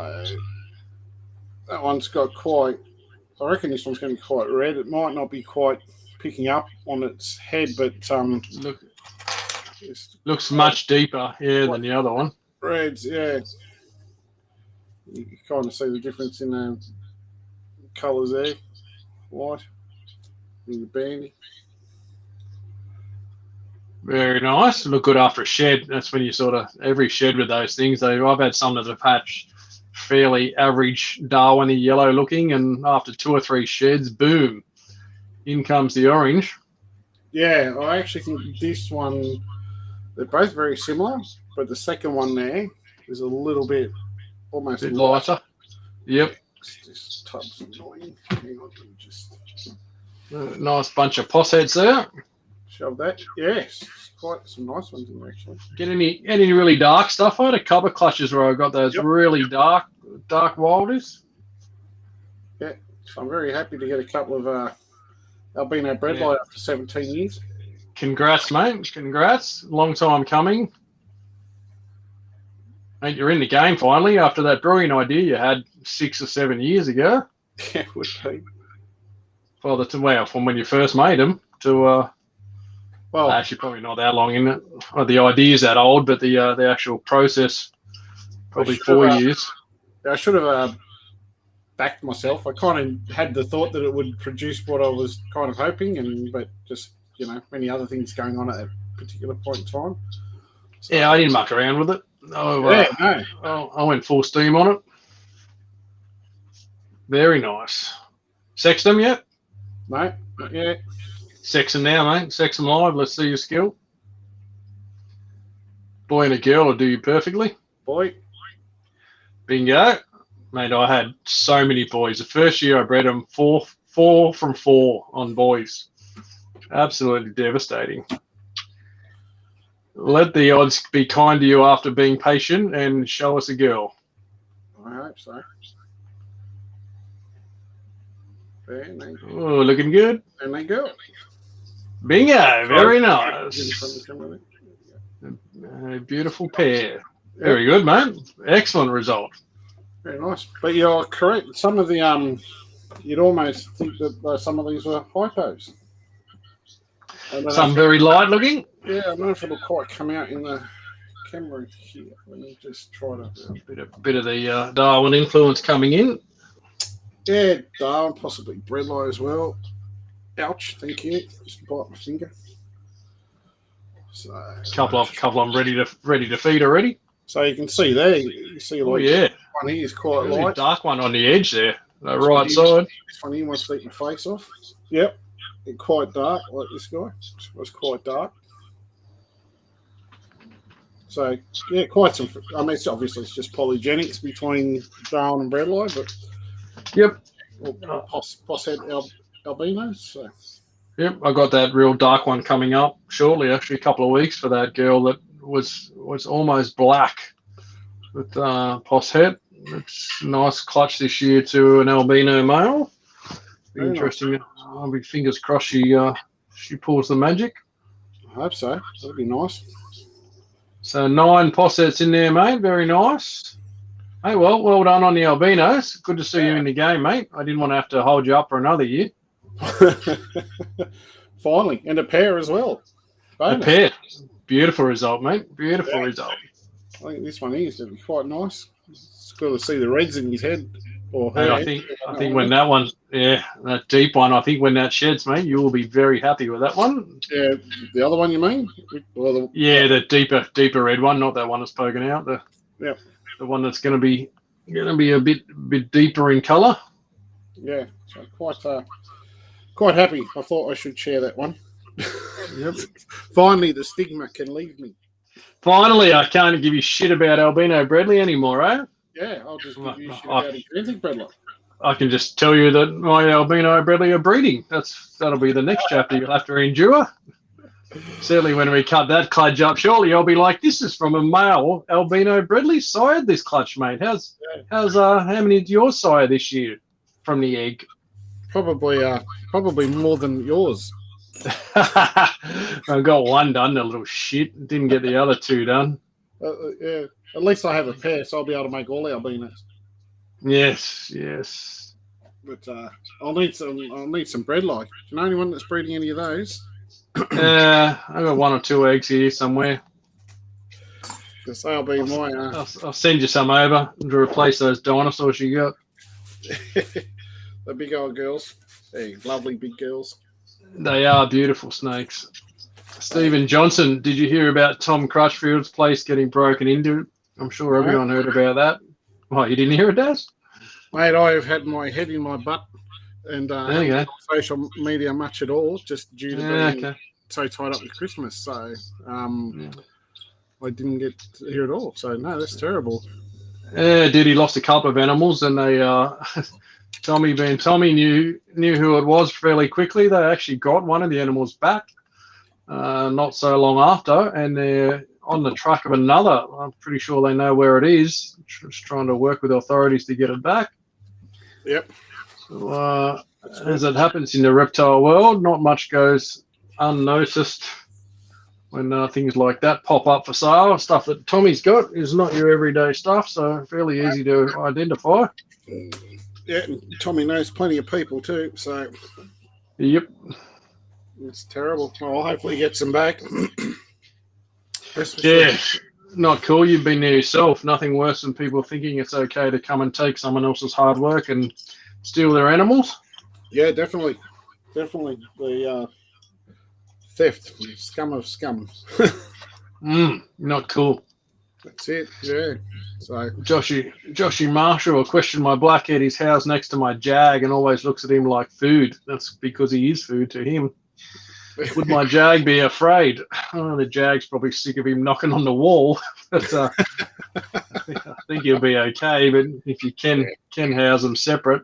that one's got quite. I reckon this one's going to be quite red. It might not be quite picking up on its head, but looks much deeper than the other one. Reds, yeah. You can kind of see the difference in the colours there. White in the bandy. Very nice. Look good after a shed. That's when you every shed with those things. I've had some that have hatched fairly average Darwin-y yellow looking, and after 2 or 3 sheds, boom, in comes the orange. Yeah, I actually think this one, they're both very similar, but the second one there is a little bit almost a bit lighter. Yep. This tub's annoying. Hang on, let me just nice bunch of poss heads there. Shove that. Yes, quite some nice ones in there actually. Get any really dark stuff? I had a couple of clutches where I got those really dark wilders. Yeah, so I'm very happy to get a couple of albino Bredli after 17 years. Congrats, mate. Congrats. Long time coming. Mate, you're in the game finally after that brilliant idea you had 6 or 7 years ago. Yeah, it would be. From when you first made them to Well, actually probably not that long in it. Well, the idea's that old, but the actual process probably 4 years. I should have backed myself. I kind of had the thought that it would produce what I was kind of hoping, but just many other things going on at that particular point in time. So, yeah, I didn't muck around with it. I went full steam on it. Very nice. Sexed them yet? No, not yet. Sex them now, mate. Sex them live. Let's see your skill. Boy and a girl will do you perfectly. Boy. Bingo. Mate, I had so many boys. The first year I bred them, four from 4 on boys. Absolutely devastating. Let the odds be kind to you after being patient and show us a girl. I hope so. Oh, looking good. And they go. Bingo. Very nice. A beautiful pair. Very good, mate. Excellent result. Very nice. But you're correct. Some of the you'd almost think that some of these were hypos. Some very light looking. Yeah, I don't know if it'll quite come out in the camera here. Let me just try to. A bit of the Darwin influence coming in. Yeah, Darwin, possibly Bredli as well. Ouch! Thank you. Just bite my finger. So couple of them ready to feed already. So you can see there. You see, like, one here is quite really light. Dark one on the edge there, the right side. This one here wants to eat my face off. Yep. Quite dark, like this guy. It was quite dark. So, yeah, quite some. I mean, it's just polygenics between Darwin and Bredli, but. Yep. Poss head albinos. So. Yep, I got that real dark one coming up shortly, actually, a couple of weeks for that girl that was almost black with Poss head. It's a nice clutch this year to an albino male. Be interesting. I'll be fingers crossed she pulls the magic. I hope so. That'd be nice. So 9 possets in there, mate. Very nice. Hey, well done on the albinos. Good to see you in the game, mate. I didn't want to have to hold you up for another year. Finally, and a pair as well. Bonus. A pair. Beautiful result, mate. Beautiful result. I think this one is going to be quite nice. It's good to see the reds in his head. Or her and I think when that one, that deep one, I think when that sheds, mate, you will be very happy with that one. Yeah, the other one you mean? The deeper red one, not that one that's poking out. The one that's going to be a bit deeper in colour. Yeah, so quite happy. I thought I should share that one. Yep. Finally, the stigma can leave me. Finally, I can't give you shit about albino Bredli anymore, eh? Yeah, I'll just give you shit about exotic Bredli. I can just tell you that my albino Bredli are breeding. That'll be the next chapter you'll have to endure. Certainly when we cut that clutch up, surely I'll be like, this is from a male albino Bredli sired this clutch, mate. How's how many did yours sire this year from the egg? Probably more than yours. I got one done, a little shit. Didn't get the other 2 done. Yeah. At least I have a pair, so I'll be able to make all albinos. Yes. But I'll need some Bredli. Do you know anyone that's breeding any of those? I got 1 or 2 eggs here somewhere. Because they'll be my. I'll send you some over to replace those dinosaurs you got. The big old girls. Hey, lovely big girls. They are beautiful snakes. Stephen Johnson, did you hear about Tom Crutchfield's place getting broken into? I'm sure everyone heard about that. What, you didn't hear it, Daz? Mate, I have had my head in my butt and there you go. not on social media much at all, just due to being so tied up with Christmas. So I didn't get to hear it all. So, no, that's terrible. Yeah, dude, he lost a couple of animals and they... Tommy knew who it was fairly quickly. They actually got one of the animals back not so long after, and they're on the track of another. I'm pretty sure they know where it is. Just trying to work with authorities to get it back. Yep. So, as it happens in the reptile world, not much goes unnoticed when things like that pop up for sale. Stuff that Tommy's got is not your everyday stuff, so fairly easy to identify. Yeah, Tommy knows plenty of people too, so Yep. it's terrible. Well, hopefully he gets them back. Yeah, not cool. You've been there yourself. Nothing worse than people thinking it's okay to come and take someone else's hard work and steal their animals. Yeah, definitely. The theft, scum of scum. Not cool. That's it. Yeah. So Joshy Marshall will question my blackhead. His house next to my Jag and always looks at him like food. That's because he is food to him. Would my Jag be afraid? Oh, the Jag's probably sick of him knocking on the wall. But I think he'll be okay. But if you can house them separate,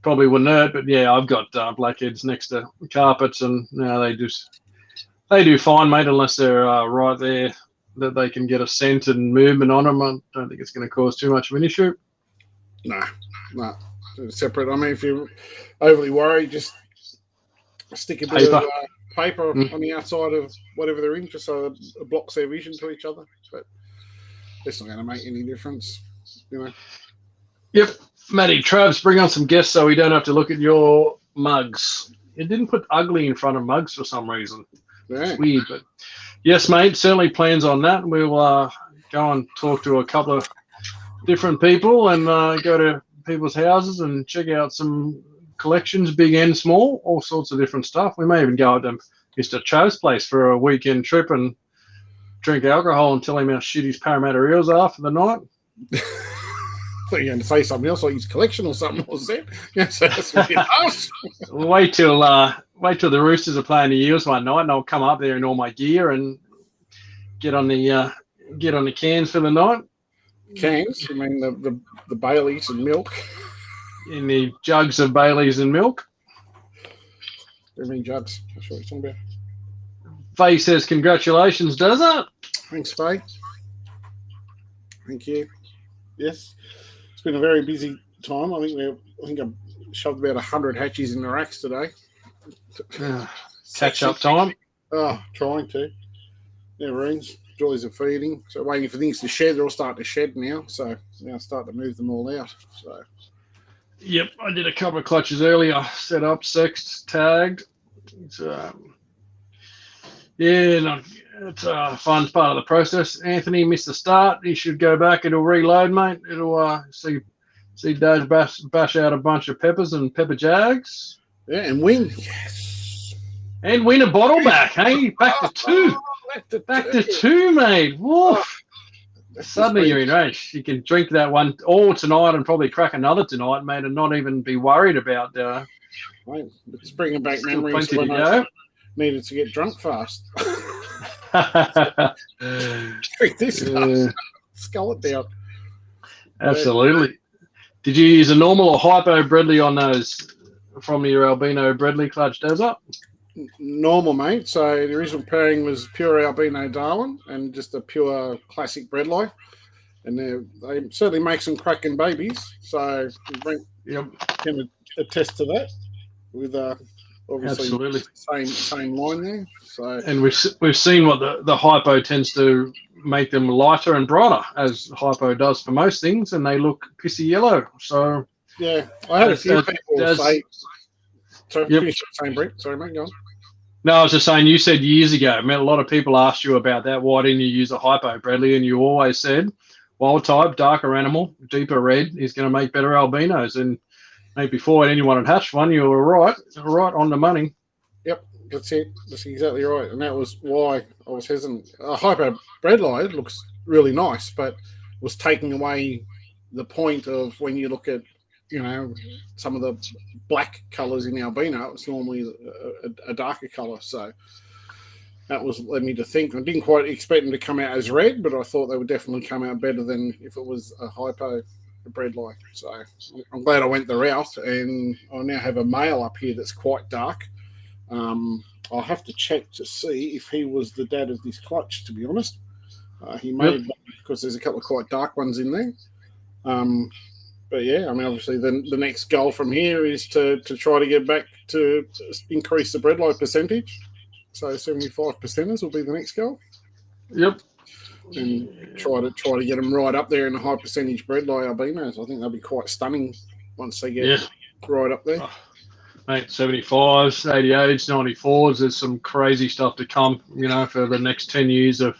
probably wouldn't hurt. But yeah, I've got blackheads next to carpets, and they do fine, mate, unless they're right there that they can get a scent and movement on them. I don't think it's going to cause too much of an issue. No, separate. I mean, if you're overly worried, just stick a bit of paper on the outside of whatever they're in, just so it blocks their vision to each other. But it's not going to make any difference, you know. Yep. Matty, Travs, bring on some guests so we don't have to look at your mugs. It didn't put ugly in front of mugs for some reason. Yeah. It's weird, but yes, mate, certainly plans on that. We'll go and talk to a couple of different people and go to people's houses and check out some collections, big and small, all sorts of different stuff. We may even go to Mr. Trav's place for a weekend trip and drink alcohol and tell him how shit his Parramatta Eels are for the night. I thought you were going to say something else, like his collection or something. Was that? Yes, that's a bit harsh. Wait till the Roosters are playing the Eels one night, and I'll come up there in all my gear and get on the cans for the night. Cans? I mean the Baileys and milk. In the jugs of Baileys and milk. I mean jugs. That's what you're talking about. Faye says congratulations, does it? Thanks, Faye. Thank you. Yes, it's been a very busy time. I think I've shoved about 100 hatchies in the racks today. Catch up time. Oh, trying to. Never ends. Joys of feeding. So waiting for things to shed. They're all starting to shed now. So now starting to move them all out. So. Yep, I did a couple of clutches earlier. Set up, sexed, tagged. It's it's a fun part of the process. Anthony missed the start. He should go back. It'll reload, mate. It'll see Dad bash out a bunch of peppers and Pepper Jags. Yeah, and win. Yes. And win a bottle back, hey? Back to two. Back to two, mate. Woof. Suddenly you're enraged. You can drink that one all tonight and probably crack another tonight, mate, and not even be worried about. It's bringing back memories plenty when to I go. Needed to get drunk fast. Drink this up. Scull it down. Absolutely. Did you use a normal or hypo Bredley on those from your albino Bredley clutch desert? Normal, mate. So the original pairing was pure albino Darwin and just a pure classic Bredley. And they certainly make some cracking babies. So Brent can attest to that with obviously absolutely same line there. So and we've seen what the hypo tends to make them lighter and brighter, as hypo does for most things, and they look pissy yellow. So yeah, I had a few people say. So finish saying, Brett. Sorry, mate, go on. No, I was just saying, you said years ago, I mean, a lot of people asked you about that. Why didn't you use a hypo, Bradley? And you always said, wild type, darker animal, deeper red is going to make better albinos. And maybe before anyone had hatched one, you were right on the money. Yep, that's it. That's exactly right. And that was why I was hesitant. A hypo Bradley looks really nice, but was taking away the point of when you look at, some of the black colours in albino, it's normally a darker colour. So that was led me to think. I didn't quite expect them to come out as red, but I thought they would definitely come out better than if it was a hypo Bredley. So I'm glad I went the route, and I now have a male up here that's quite dark. I'll have to check to see if he was the dad of this clutch, to be honest. He may have, because there's a couple of quite dark ones in there. But yeah, I mean, obviously the next goal from here is to try to get back to increase the Bredley percentage. So 75 percenters will be the next goal. Yep. And try to get them right up there in the high percentage bred like albinos. I think they'll be quite stunning once they get right up there. Oh, mate, 75s, 88s, 94s. There's some crazy stuff to come, for the next 10 years of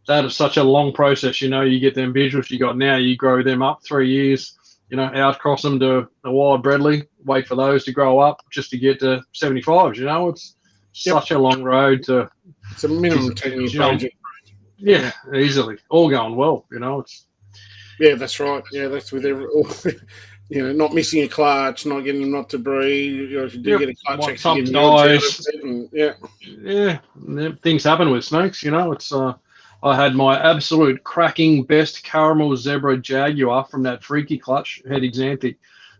that. Is such a long process. You get them visuals you got now, you grow them up 3 years, outcross them to a wild bredly, wait for those to grow up just to get to 75s. It's such a long road to. It's a minimum 10-year project. Yeah, easily. All going well, it's. Yeah, that's right. Yeah, that's with not missing a clutch, not getting them not to breed. If you do get a clutch, actually getting dies. Yeah, things happen with snakes. It's. I had my absolute cracking best caramel zebra jaguar from that freaky clutch head exanthe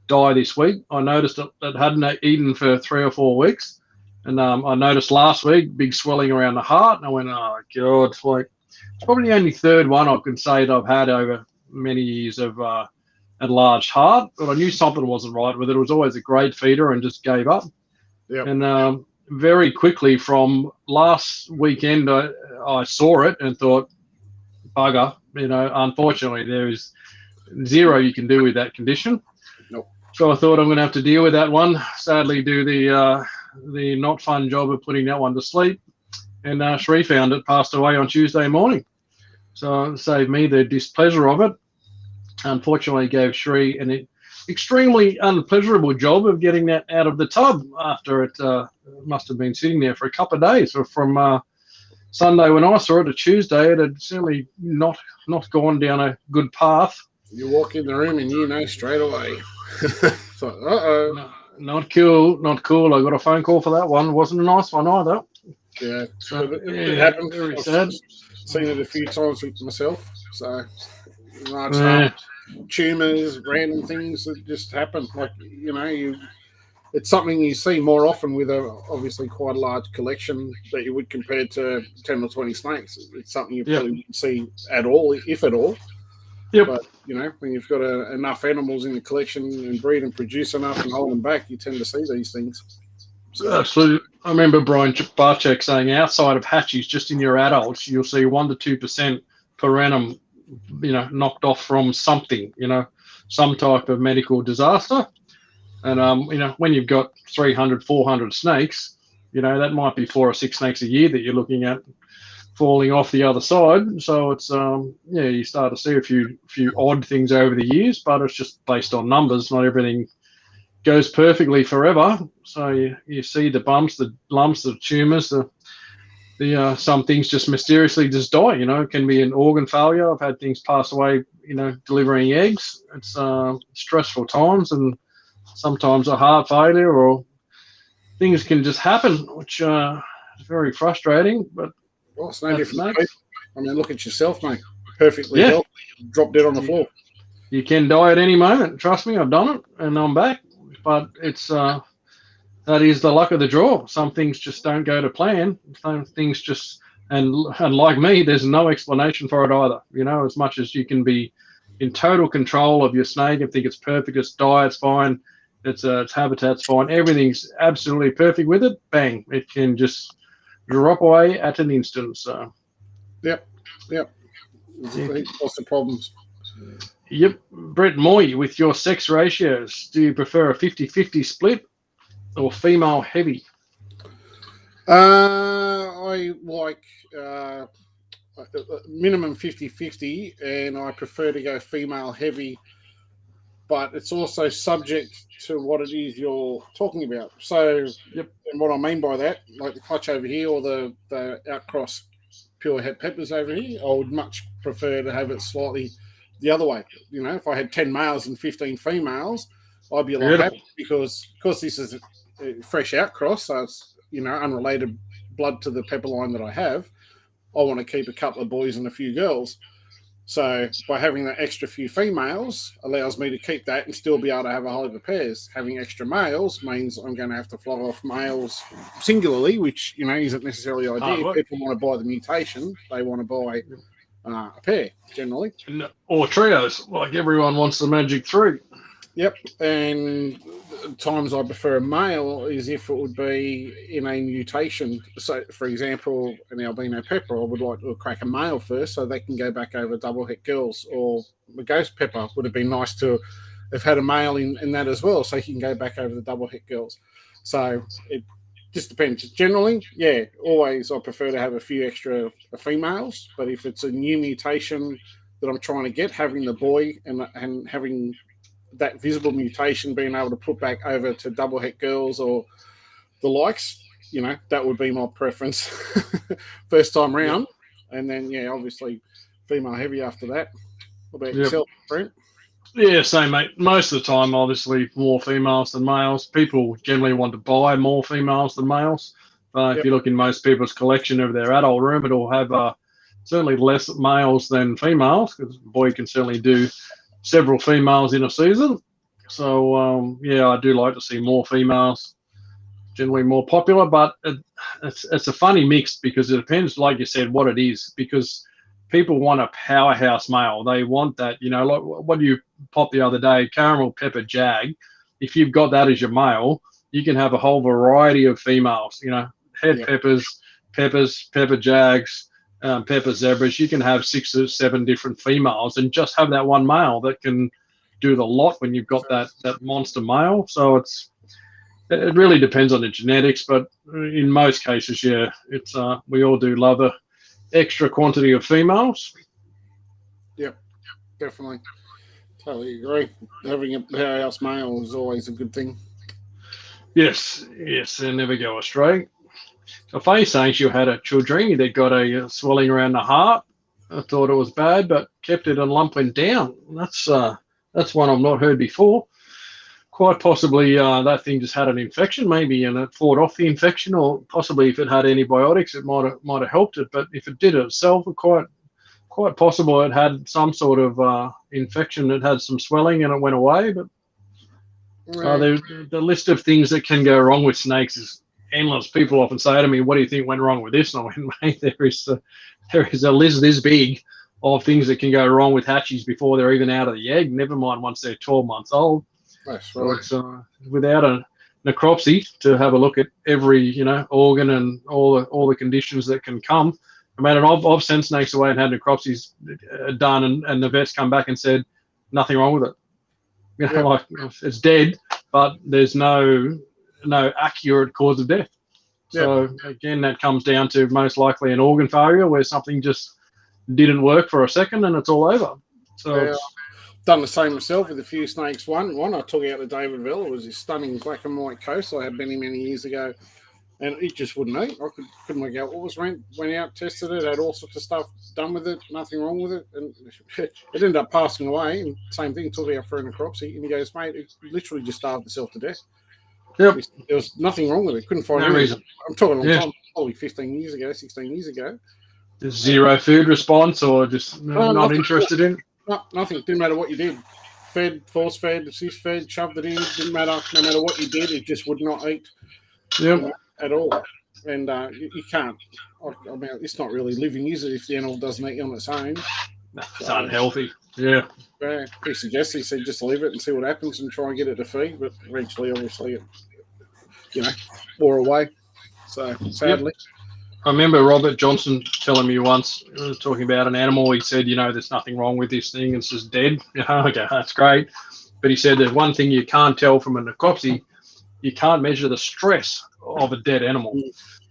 die this week. I noticed it hadn't eaten for 3 or 4 weeks, and I noticed last week big swelling around the heart, and I went, oh god, it's probably the only third one I can say that I've had over many years of enlarged heart, but I knew something wasn't right with it. It was always a great feeder and just gave up. Yep. And very quickly from last weekend, I saw it and thought, bugger, unfortunately there is zero you can do with that condition. Nope. So I thought I'm going to have to deal with that one. Sadly, do the not fun job of putting that one to sleep. And Shree found it, passed away on Tuesday morning. So it saved me the displeasure of it. Unfortunately, gave Shree an extremely unpleasurable job of getting that out of the tub after it must have been sitting there for a couple of days. So from Sunday when I saw it to Tuesday, it had certainly not gone down a good path. You walk in the room and straight away. So, no, not cool. I got a phone call for that one. It wasn't a nice one either. Yeah, so, it happened. Very sad. Seen it a few times with myself. So, tumours, random things that just happen. Like, it's something you see more often with obviously quite a large collection that you would compare to 10 or 20 snakes. It's something you probably wouldn't see at all, if at all. Yep. But, when you've got enough animals in the collection and breed and produce enough and hold them back, you tend to see these things. So, absolutely. I remember Brian Barczyk saying outside of hatchies, just in your adults, you'll see 1% to 2% per annum, knocked off from something, some type of medical disaster. And, when you've got 300, 400 snakes, that might be 4 or 6 snakes a year that you're looking at falling off the other side. So it's, you start to see a few odd things over the years, but it's just based on numbers. Not everything goes perfectly forever. So you see the bumps, the lumps, the tumours, the some things just mysteriously just die. It can be an organ failure. I've had things pass away, delivering eggs. It's stressful times, and sometimes a heart failure or things can just happen, which is very frustrating. But it's no different. I mean, look at yourself, mate. Perfectly healthy, drop dead on the floor. You can die at any moment. Trust me, I've done it, and I'm back. But it's that is the luck of the draw. Some things just don't go to plan. Some things just and like me, there's no explanation for it either. As much as you can be in total control of your snake and think it's perfect, its diet's fine, its habitat's fine, everything's absolutely perfect with it. Bang! It can just drop away at an instant. So. Yep. Lots of problems. Yep. Brett Moy, with your sex ratios, do you prefer a 50-50 split or female heavy? I like minimum 50-50, and I prefer to go female heavy, but it's also subject to what it is you're talking about. So, and what I mean by that, like the clutch over here or the outcross pure het peppers over here, I would much prefer to have it slightly the other way. If I had 10 males and 15 females, I'd be a lot happy because this is a fresh outcross, so it's unrelated blood to the pepper line that I have. I want to keep a couple of boys and a few girls. So by having that extra few females allows me to keep that and still be able to have a whole heap of pairs. Having extra males means I'm going to have to flog off males singularly, which isn't necessarily ideal. People want to buy the mutation; they want to buy a pair generally, or trios. Like everyone wants the magic 3. Yep, and times I prefer a male is if it would be in a mutation. So, for example, an albino pepper, I would like to crack a male first so they can go back over double het girls. Or the ghost pepper would have been nice to have had a male in that as well, so he can go back over the double het girls. So it just depends. Generally, yeah, always I prefer to have a few extra females, but if it's a new mutation that I'm trying to get, having the boy and having that visible mutation being able to put back over to double het girls or the likes, that would be my preference first time round. Yeah. And then, yeah, obviously female heavy after that. What about yourself, Brent? Yeah, same, mate. Most of the time, obviously, more females than males. People generally want to buy more females than males. If you look in most people's collection of their adult room, it'll have certainly less males than females, because a boy can certainly do several females in a season. So, I do like to see more females, generally more popular, but it's a funny mix because it depends, like you said, what it is, because people want a powerhouse male. They want that, like what you popped the other day, caramel pepper jag. If you've got that as your male, you can have a whole variety of females, head peppers, pepper jags, pepper zebras. You can have 6 or 7 different females and just have that one male that can do the lot when you've got that monster male. So it really depends on the genetics, but in most cases, it's we all do love a extra quantity of females. Yep, definitely. Totally agree. Having a powerhouse male is always a good thing. Yes, they never go astray. So Faye saying she had a children that got a swelling around the heart. I thought it was bad, but kept it and lump went down. That's one I've not heard before. Quite possibly that thing just had an infection maybe, and it fought off the infection, or possibly if it had antibiotics, it might have helped it. But if it did it itself, quite possible it had some sort of infection. It had some swelling and it went away. But the list of things that can go wrong with snakes is endless. People often say to me, "What do you think went wrong with this?" And I went, "Mate, there is a list this big of things that can go wrong with hatchies before they're even out of the egg. Never mind once they're 12 months old." That's right. So it's without a necropsy to have a look at every organ and all the conditions that can come. I mean, I've sent snakes away and had necropsies done, and the vets come back and said nothing wrong with it. Like it's dead, but there's no accurate cause of death. So again, that comes down to most likely an organ failure where something just didn't work for a second and it's all over. So done the same myself with a few snakes. One I took out to David Villa was this stunning black and white coast I had many years ago, and it just wouldn't eat. I couldn't work out what was wrong. Went out, tested it, had all sorts of stuff done with it, nothing wrong with it, and it ended up passing away. And same thing, took it out for a necropsy, and he goes, "Mate, it literally just starved itself to death." Yep. There was nothing wrong with it. Couldn't find no any reason. I'm talking a long time, probably 15 years ago, 16 years ago. Just zero food response, or just not interested in? No, nothing. Didn't matter what you did. Fed, force fed, assist fed, shoved it in. Didn't matter. No matter what you did, it just would not eat at all. And you can't. I mean, it's not really living, is it? If the animal doesn't eat on its own, it's unhealthy. Yeah. He suggested, he said, just leave it and see what happens and try and get it to feed. But eventually, obviously, it wore away. So sadly. I remember Robert Johnson telling me once, talking about an animal, he said, there's nothing wrong with this thing, it's just dead. Okay, that's great. But he said there's one thing you can't tell from a necropsy, you can't measure the stress of a dead animal.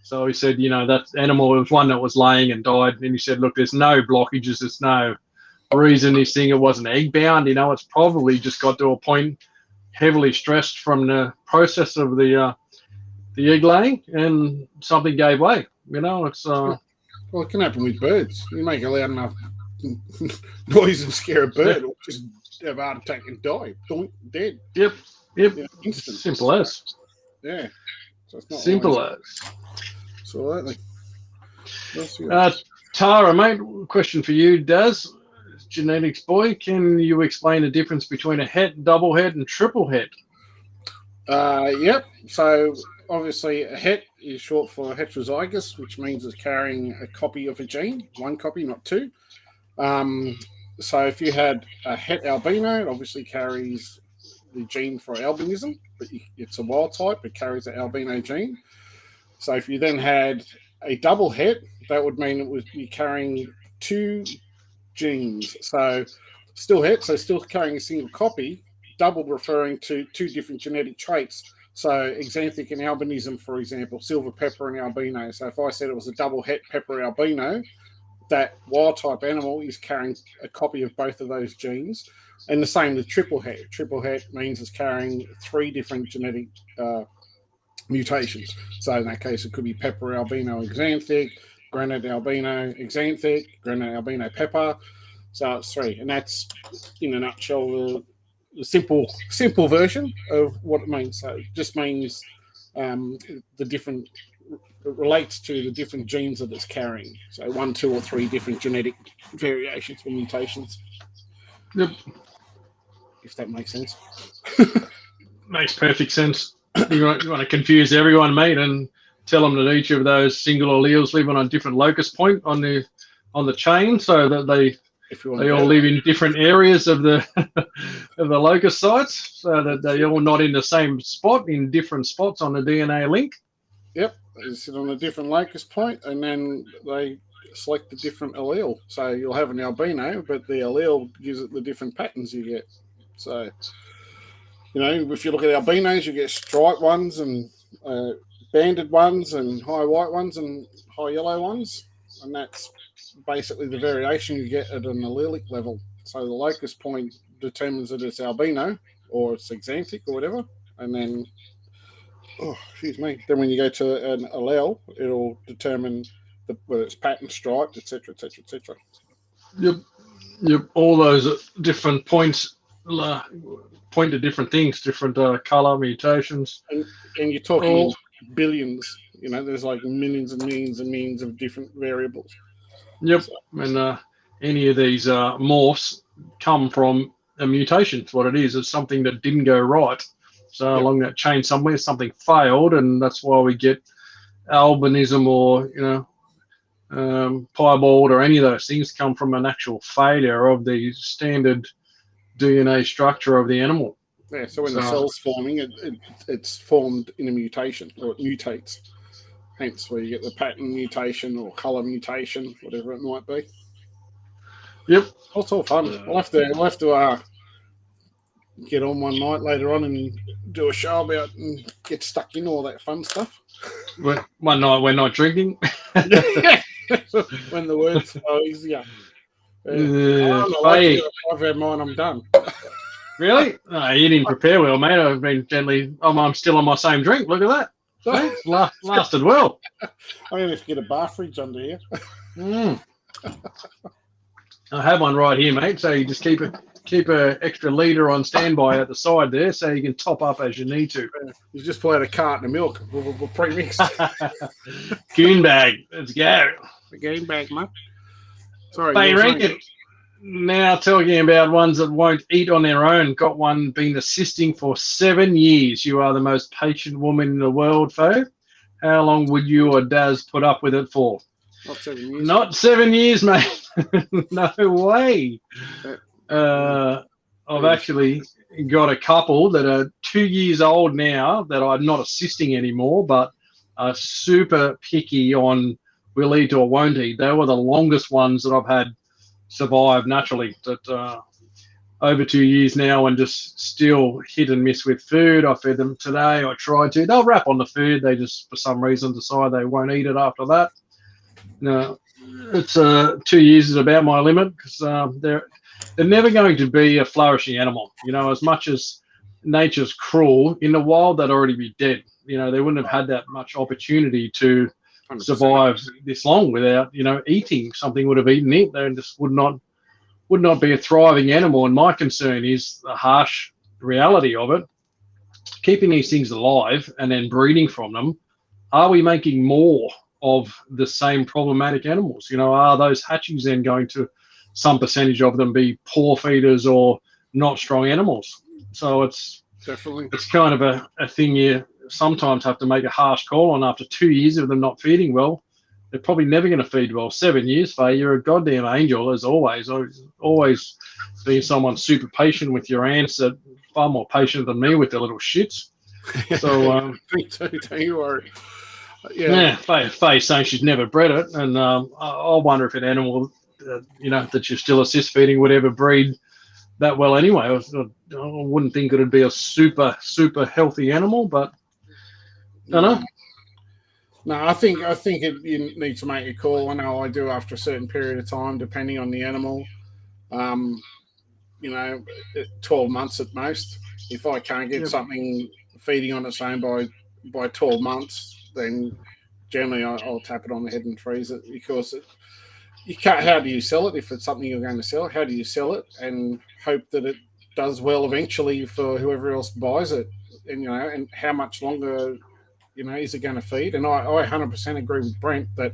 So he said, that animal was one that was laying and died. And he said, look, there's no blockages, there's no reason this thing, it wasn't egg bound, it's probably just got to a point heavily stressed from the process of the egg laying, and something gave way. It's well, it can happen with birds. You make a loud enough noise and scare a bird, it'll just have a heart attack and die. Dead. Yep. Simple as. Yeah. So it's not simple as. Absolutely. Tara, mate, question for you, Daz. Genetics boy, can you explain the difference between a het, double het, and triple het? Yep. So obviously, a het is short for heterozygous, which means it's carrying a copy of a gene, one copy, not two. So if you had a het albino, it obviously carries the gene for albinism, but it's a wild type. It carries the albino gene. So if you then had a double het, that would mean it would be carrying 2 genes. So still het, so still carrying a single copy, double referring to 2 different genetic traits. So exanthic and albinism, for example, silver pepper and albino. So if I said it was a double het pepper albino, that wild type animal is carrying a copy of both of those genes. And the same with triple het. Triple het means it's carrying 3 different genetic mutations. So in that case, it could be pepper albino exanthic, granite albino exanthic, granite albino pepper. So it's 3. And that's, in a nutshell, the simple version of what it means. So it just means the different, it relates to the different genes that it's carrying. So 1, 2, or 3 different genetic variations or mutations. Yep. If that makes sense. Makes perfect sense. You want to confuse everyone, mate, and tell them that each of those single alleles live on a different locus point on the chain, so that they all live in different areas of the of the locus sites, so that they're all not in the same spot, in different spots on the DNA link. Yep, they sit on a different locus point, and then they select a different allele. So you'll have an albino, but the allele gives it the different patterns you get. So, you know, if you look at albinos, you get striped ones and banded ones and high white ones and high yellow ones. And that's basically the variation you get at an allelic level. So the locus point determines that it's albino or it's exanthic or whatever. And then, then when you go to an allele, it'll determine whether it's pattern striped, etc., etc., etc. Yep. All those different points point to different things, different color mutations. And you're talking billions. You know, there's like millions and millions and millions of different variables. Yep. So. And any of these morphs come from a mutation. It's what it is. It's something that didn't go right. So along that chain somewhere, something failed, and that's why we get albinism or, piebald or any of those things come from an actual failure of the standard DNA structure of the animal. Yeah, so when the cell's forming, it's formed in a mutation, or it mutates. Hence where you get the pattern mutation or colour mutation, whatever it might be. Yep. It's all fun. We'll have to get on one night later on and do a show about and get stuck in all that fun stuff. One night we're not drinking. When the words flow easier. I've had mine, I'm done. Really? No, you didn't prepare well, mate. I've been I'm still on my same drink. Look at that. Lasted well. I'm going to have to get a bar fridge under here. I have one right here, mate. So you just keep a extra litre on standby at the side there, so you can top up as you need to. You just pull out a carton of milk. We'll pre-mix. Goon bag. Let's go. The goon bag, mate. Sorry. Rankin. Now talking about ones that won't eat on their own. Got one been assisting for 7 years. You are the most patient woman in the world, Fo. How long would you or Daz put up with it for? Not 7 years. Not 7 years, mate. No way. I've actually got a couple that are 2 years old now that I'm not assisting anymore, but are super picky on will eat or won't eat. They were the longest ones that I've had survive naturally. That over 2 years now and just still hit and miss with food. I fed them today. I tried to. They'll wrap on the food. They just, for some reason, decide they won't eat it after that. No, it's 2 years is about my limit because they're never going to be a flourishing animal. You know, as much as nature's cruel, in the wild they'd already be dead. You know, they wouldn't have had that much opportunity to 100%. Survive this long without, eating. Something would have eaten it. They just would not be a thriving animal. And my concern is the harsh reality of it. Keeping these things alive and then breeding from them, are we making more of the same problematic animals? Are those hatchings then going to, some percentage of them, be poor feeders or not strong animals? So it's kind of a thing you sometimes have to make a harsh call on. After 2 years of them not feeding well, they're probably never going to feed well. 7 years, Faye, you're a goddamn angel, as always. Always being someone super patient with your ants that far more patient than me with the little shits. So me too. Don't you worry. Yeah. Faye's saying she's never bred it, and I wonder if an animal, that you're still assist feeding would ever breed that well anyway. I wouldn't think it'd be a super healthy animal, but I don't know. No, I think you need to make a call. I know I do after a certain period of time, depending on the animal. 12 months at most. If I can't get something feeding on its own by 12 months, then generally I'll tap it on the head and freeze it, because you can't. How do you sell it if it's something you're going to sell? How do you sell it and hope that it does well eventually for whoever else buys it? And how much longer is it going to feed? And I 100% agree with Brent that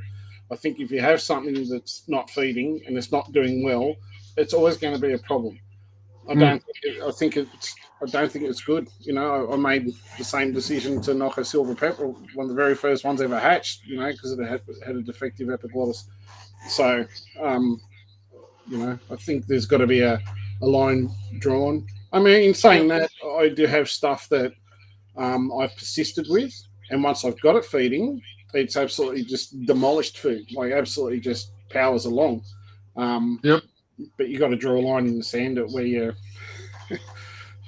I think if you have something that's not feeding and it's not doing well, it's always going to be a problem. I don't think it's good. I made the same decision to knock a silver pepper, one of the very first ones ever hatched, because it had a defective epiglottis. So, I think there's got to be a line drawn. I mean, in saying that, I do have stuff that I've persisted with, and once I've got it feeding, it's absolutely just demolished food. Like, absolutely just powers along. But you got to draw a line in the sand at where you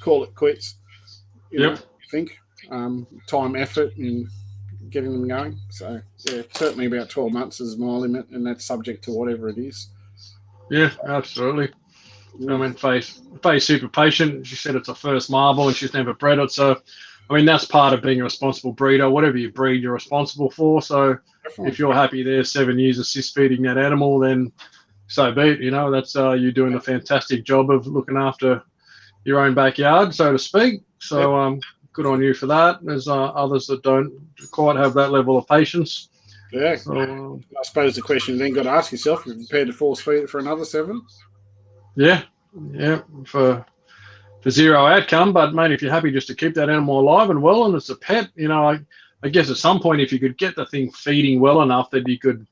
call it quits. I think time, effort, and getting them going. So certainly about 12 months is my limit, and that's subject to whatever it is. Yeah, absolutely. I mean, Faye's super patient. She said it's her first marble and she's never bred it. So, I mean, that's part of being a responsible breeder. Whatever you breed, you're responsible for. So, if you're happy there 7 years assist feeding that animal, then so be it. That's you doing a fantastic job of looking after your own backyard, so to speak. So, good on you for that. There's others that don't quite have that level of patience. Yeah. So, I suppose the question you then got to ask yourself: you're prepared to force feed it for another 7? Yeah, for zero outcome. But mate, if you're happy just to keep that animal alive and well, and it's a pet, I guess at some point, if you could get the thing feeding well enough that you could,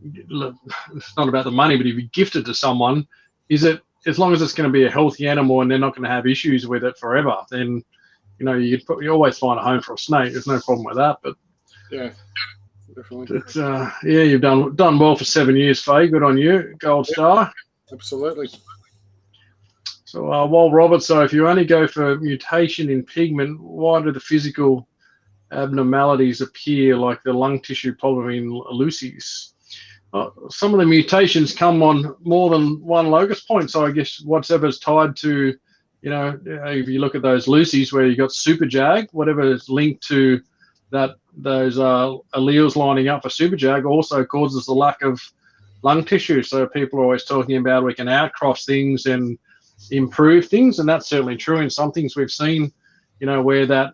it's not about the money, but if you gift it to someone, is it, as long as it's going to be a healthy animal and they're not going to have issues with it forever, then you always find a home for a snake. There's no problem with that. But yeah, definitely. It's, you've done well for 7 years, Faye. Good on you, gold star. Absolutely. So, Robert, so if you only go for mutation in pigment, why do the physical abnormalities appear, like the lung tissue problem in Lucy's? Some of the mutations come on more than one locus point. So I guess whatever's tied to, if you look at those Lucy's where you got super jag, whatever is linked to those alleles lining up for super jag also causes the lack of lung tissue. So people are always talking about we can outcross things and improve things, and that's certainly true in some things we've seen, where that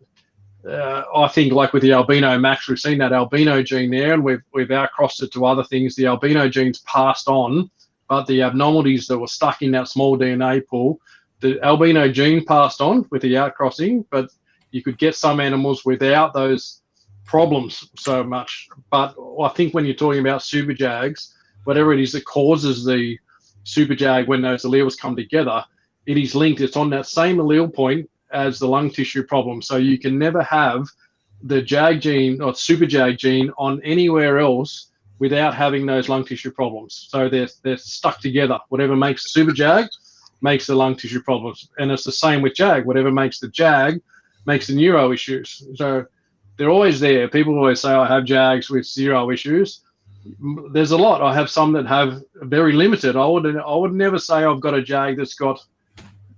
I think like with the albino max, we've seen that albino gene there, and we've outcrossed it to other things. The albino gene's passed on, but the abnormalities that were stuck in that small DNA pool, the albino gene passed on with the outcrossing, but you could get some animals without those problems so much. But I think when you're talking about super jags, whatever it is that causes the super jag when those alleles come together, it is linked. It's on that same allele point as the lung tissue problem. So you can never have the jag gene or super jag gene on anywhere else without having those lung tissue problems. So they're stuck together. Whatever makes super jag makes the lung tissue problems. And it's the same with jag. Whatever makes the jag makes the neuro issues. So they're always there. People always say, I have jags with zero issues. There's a lot. I have some that have very limited. I would never say I've got a jag that's got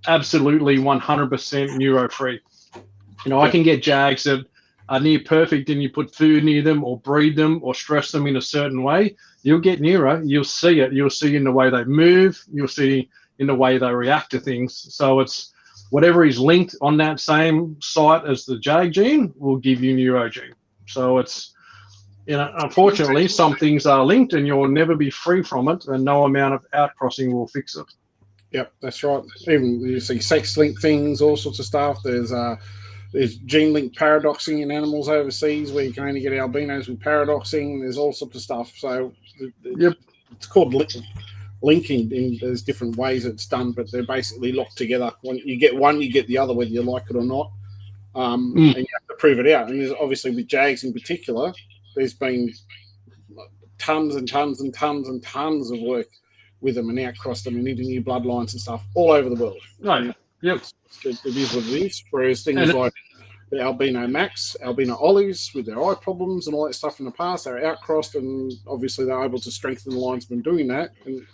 absolutely 100% neuro free. I can get jags that are near perfect, and you put food near them or breed them or stress them in a certain way, you'll get neuro. You'll see it. You'll see in the way they move. You'll see in the way they react to things. So it's whatever is linked on that same site as the jag gene will give you neuro gene. So it's, unfortunately, some things are linked and you'll never be free from it, and no amount of outcrossing will fix it. Yep, that's right. Even you see sex-linked things, all sorts of stuff. There's gene-linked paradoxing in animals overseas where you can only get albinos with paradoxing. There's all sorts of stuff. So it's called linking. In there's different ways it's done, but they're basically locked together. When you get one, you get the other, whether you like it or not. And you have to prove it out. And there's obviously with Jags in particular, there's been tons and tons and tons and tons of work with them and outcross them and into new bloodlines and stuff all over the world. Right. Yep. It is what it is. Whereas things like the albino Max, albino Ollies with their eye problems and all that stuff in the past, they're outcrossed, and obviously they're able to strengthen the lines from doing that. And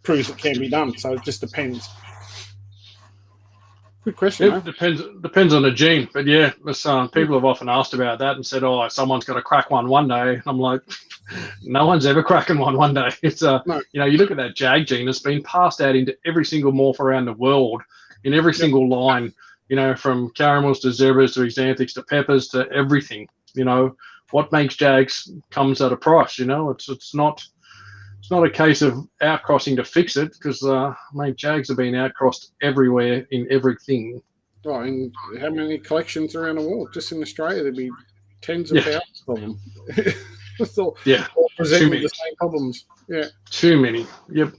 proves it can be done. So it just depends. Good question. It depends on the gene, but yeah, people have often asked about that and said, "Oh, someone's got to crack one day." And I'm like, no one's ever cracking one day. It's no. You know, you look at that Jag gene; it's been passed out into every single morph around the world, in every single line. You know, from caramels to zebras to xanthics to peppers to everything. You know, what makes Jags comes at a price. You know, it's not a case of outcrossing to fix it, because Jags have been outcrossed everywhere in everything. Oh, and how many collections around the world? Just in Australia, there'd be tens of thousands of them. All presenting with the same problems. Yeah, too many. Yep.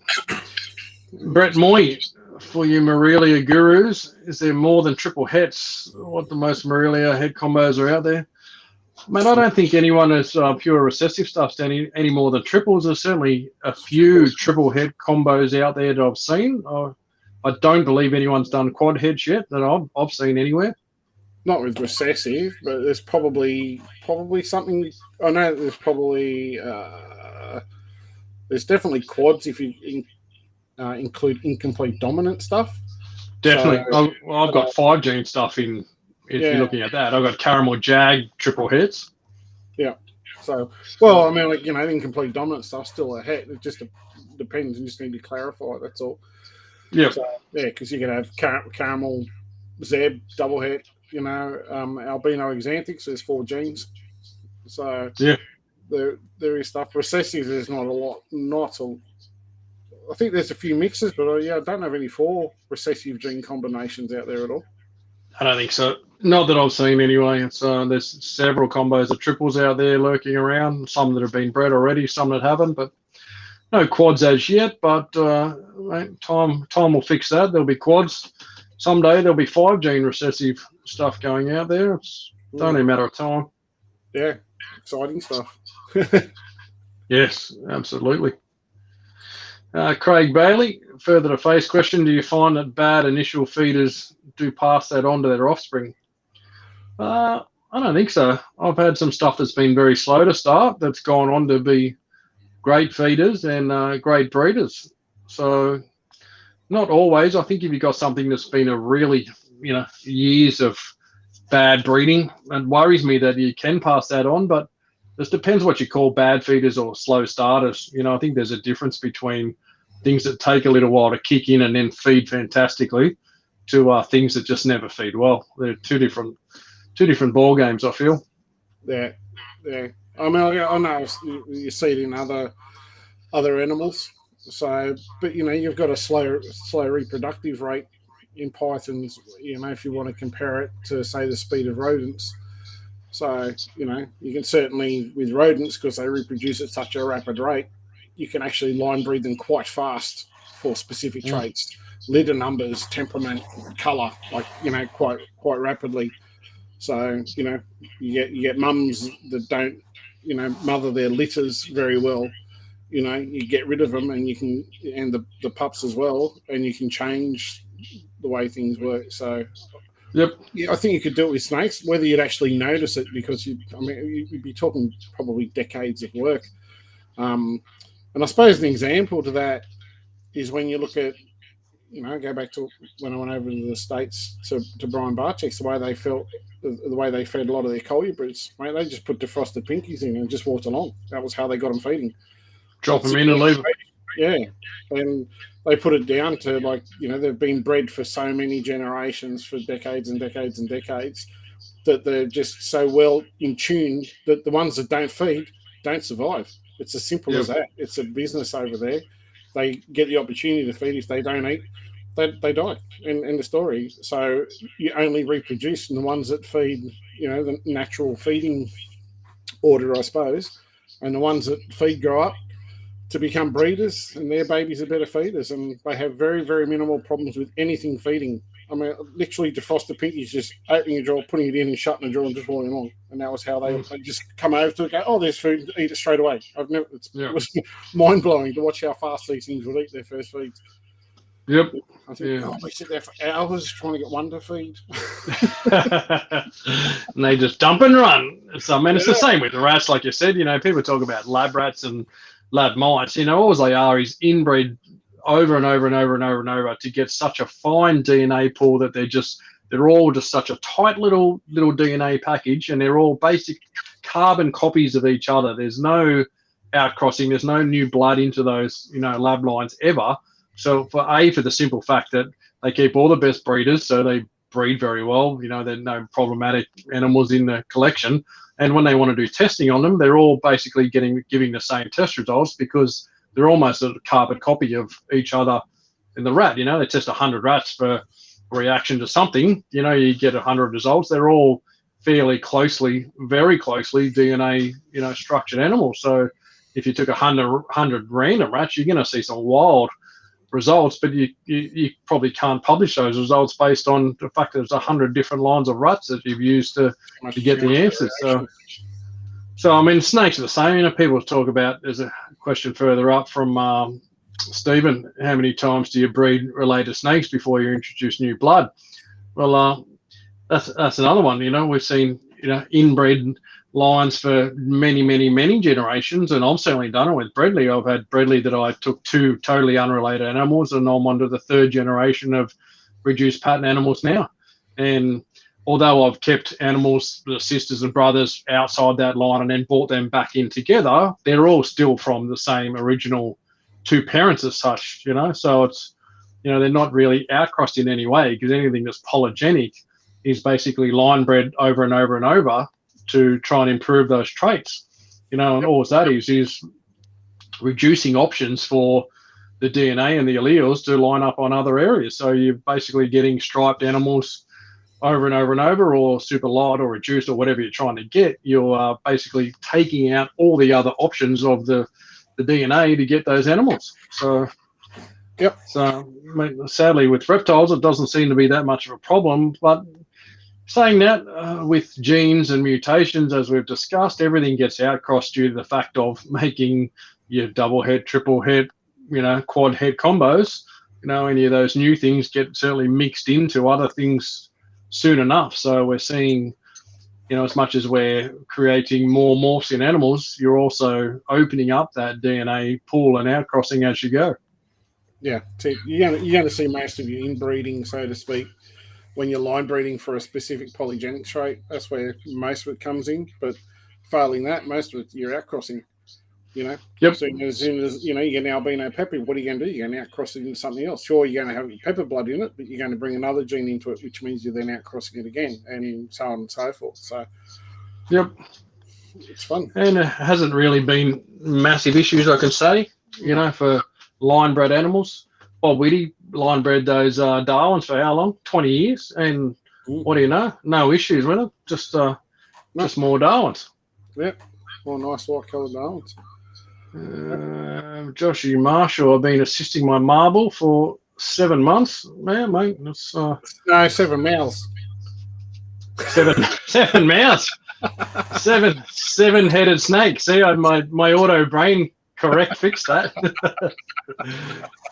Brett Moy, for you Morelia gurus, is there more than triple hets? What the most Morelia head combos are out there? Mate, I don't think anyone has pure recessive stuff any more than triples. There's certainly a few triple head combos out there that I've seen. I don't believe anyone's done quad heads yet that I've seen anywhere. Not with recessive, but there's probably something. I know there's probably there's definitely quads if you include incomplete dominant stuff. Definitely. So, I've got 5 gene stuff in. If you're looking at that, I've got caramel Jag triple hits. Yeah. So, well, I mean, like, you know, incomplete dominant stuff's still a het. It just depends. You just need to clarify. That's all. Yeah. So, because you can have caramel Zeb double het. You know, albino xanthics. There's 4 genes. So there is stuff. Recessive, there's not a lot. I think there's a few mixes, but I don't have any 4 recessive gene combinations out there at all. I don't think so. Not that I've seen anyway. It's there's several combos of triples out there lurking around. Some that have been bred already, some that haven't. But no quads as yet. But time will fix that. There'll be quads. Someday there'll be 5 gene recessive stuff going out there. It's only a matter of time. Yeah, exciting stuff. Yes, absolutely. Craig Bailey, further to Face question, do you find that bad initial feeders do pass that on to their offspring? I don't think so. I've had some stuff that's been very slow to start that's gone on to be great feeders and great breeders. So not always. I think if you've got something that's been a really, years of bad breeding, it worries me that you can pass that on, but this depends what you call bad feeders or slow starters. I think there's a difference between things that take a little while to kick in and then feed fantastically to things that just never feed well. They're two different ball games, I feel. Yeah. I mean, I know you see it in other animals. So, but you've got a slow reproductive rate in pythons. If you want to compare it to, say, the speed of rodents. So, you can certainly, with rodents, because they reproduce at such a rapid rate, you can actually line breed them quite fast for specific traits, litter numbers, temperament, colour, quite rapidly. So, you get mums that don't, mother their litters very well. You get rid of them, and and the pups as well, and you can change the way things work. So, yep. Yeah, I think you could do it with snakes, whether you'd actually notice it, because you'd be talking probably decades of work. And I suppose an example to that is when you look at, go back to when I went over to the States to Brian Barczyk's, the way they fed a lot of their colubrids, mate, they just put defrosted pinkies in and just walked along. That was how they got them feeding. Drop them in and leave them. Yeah. And they put it down to, they've been bred for so many generations, for decades and decades and decades, that they're just so well in tune that the ones that don't feed don't survive. It's as simple as that. It's a business over there. They get the opportunity to feed. If they don't eat, they die. End of story. So you only reproduce in the ones that feed, the natural feeding order, I suppose. And the ones that feed grow up, to become breeders, and their babies are better feeders, and they have very, very minimal problems with anything feeding. I mean, literally, defroster pinkies just opening a drawer, putting it in, and shutting the drawer, and just walking along. And that was how they just come over to it, go, "Oh, there's food, eat it straight away." It was mind blowing to watch how fast these things would eat their first feeds. Yep. I think, we sit there for hours trying to get one to feed. And they just dump and run. So, I mean, it's the same with the rats, like you said. People talk about lab rats and lab mice. All they are is inbreed over and over and over and over and over to get such a fine DNA pool that they're all just such a tight little DNA package, and they're all basic carbon copies of each other. There's no outcrossing. There's no new blood into those, lab lines ever. So for the simple fact that they keep all the best breeders, so they breed very well. There's no problematic animals in the collection. And when they want to do testing on them, they're all basically giving the same test results because they're almost a carbon copy of each other in the rat. They test 100 rats for reaction to something. You get 100 results. They're all fairly closely, very closely DNA, structured animals. So if you took 100 random rats, you're going to see some wild results, but you probably can't publish those results based on the fact that there's 100 different lines of rats that you've used to get the answers. So I mean, snakes are the same. People talk about, there's a question further up from Stephen, how many times do you breed related snakes before you introduce new blood? Well, that's another one. We've seen inbred lines for many, many, many generations, and I've certainly done it with Bredli. I've had Bredli that I took 2 totally unrelated animals, and I'm onto the 3rd generation of reduced pattern animals now. And although I've kept animals, the sisters and brothers, outside that line and then brought them back in together, they're all still from the same original 2 parents as such, So it's, they're not out outcrossed in any way, because anything that's polygenic is basically line bred over and over and over to try and improve those traits, and all that is reducing options for the DNA and the alleles to line up on other areas. So you're basically getting striped animals over and over and over, or super light or reduced or whatever you're trying to get. You're basically taking out all the other options of the DNA to get those animals. So, So sadly, with reptiles, it doesn't seem to be that much of a problem, but saying that, with genes and mutations, as we've discussed, everything gets outcrossed due to the fact of making your double head, triple head, quad head combos. Any of those new things get certainly mixed into other things soon enough. So we're seeing, as much as we're creating more morphs in animals, you're also opening up that DNA pool and outcrossing as you go. Yeah, so you're going to see most of your inbreeding, so to speak, when you're line breeding for a specific polygenic trait. That's where most of it comes in. But failing that, most of it you're outcrossing. Yep. So as soon as you get an albino pepper, what are you going to do? You're going to outcross it into something else. Sure, you're going to have pepper blood in it, but you're going to bring another gene into it, which means you're then outcrossing it again, and so on and so forth. So, yep, it's fun, and it hasn't really been massive issues, I can say. For line bred animals. Bob Whitty line bred those Darwins for how long? 20 years. And what do you know? No issues with them. Just more Darwins. Yep. More nice white coloured Darwins. Joshy Marshall, I've been assisting my marble for 7 months. Yeah, mate. That's, no, 7 mouths. 7 mouths. Seven-headed snake. See, my auto brain correct fixed that.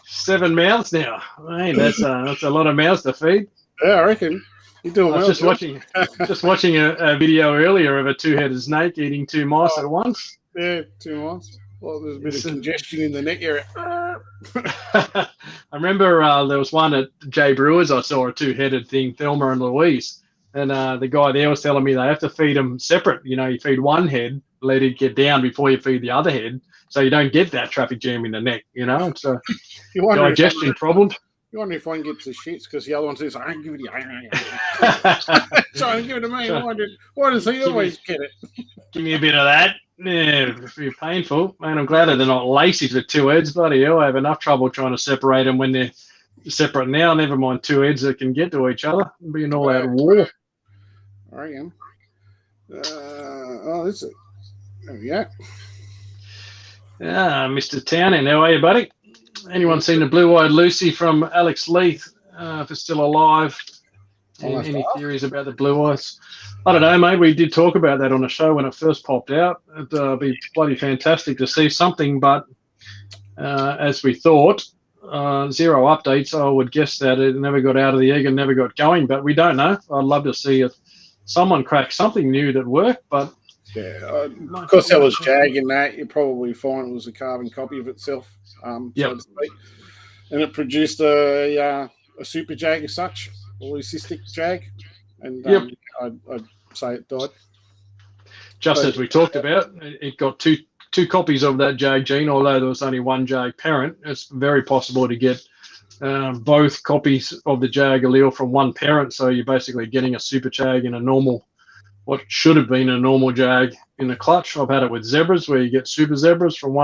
7 mouths now. Hey, that's a lot of mouths to feed. Yeah, I reckon. You're doing well. I was just watching a video earlier of a 2-headed snake eating 2 mice at once. Yeah, 2 mice. Well, there's a bit of congestion in the neck area. I remember there was one at J Brewers. I saw a 2-headed thing, Thelma and Louise, and the guy there was telling me they have to feed them separate. You feed one head, let it get down before you feed the other head, so you don't get that traffic jam in the neck. It's a digestion problem. You wonder if one gets the shits because the other one says, "I ain't giving you." So I give it to me. Why does he always get it? Give me a bit of that. Yeah, it'd be painful. Man, I'm glad that they're not laces with 2 heads. Bloody hell, I have enough trouble trying to separate them when they're separate now. Never mind 2 heads that can get to each other. It'd be an all-out war. I am. This is. There we go. Mr. Townend, how are you, buddy? Anyone seen the blue-eyed Lucy from Alex Leith? If it's still alive, any theories about the blue eyes? I don't know, mate. We did talk about that on the show when it first popped out. It'd be bloody fantastic to see something, but as we thought, zero updates. I would guess that it never got out of the egg and never got going, but we don't know. I'd love to see if someone crack something new that worked, but yeah, because there was Jag in that, you probably find it was a carbon copy of itself, so to speak, and it produced a super Jag as such, polycystic Jag, and I'd say it died. Just as we talked about, it got two copies of that Jag gene, although there was only one Jag parent. It's very possible to get both copies of the Jag allele from one parent, so you're basically getting a super Jag in a normal, what should have been a normal Jag in the clutch. I've had it with zebras where you get super zebras from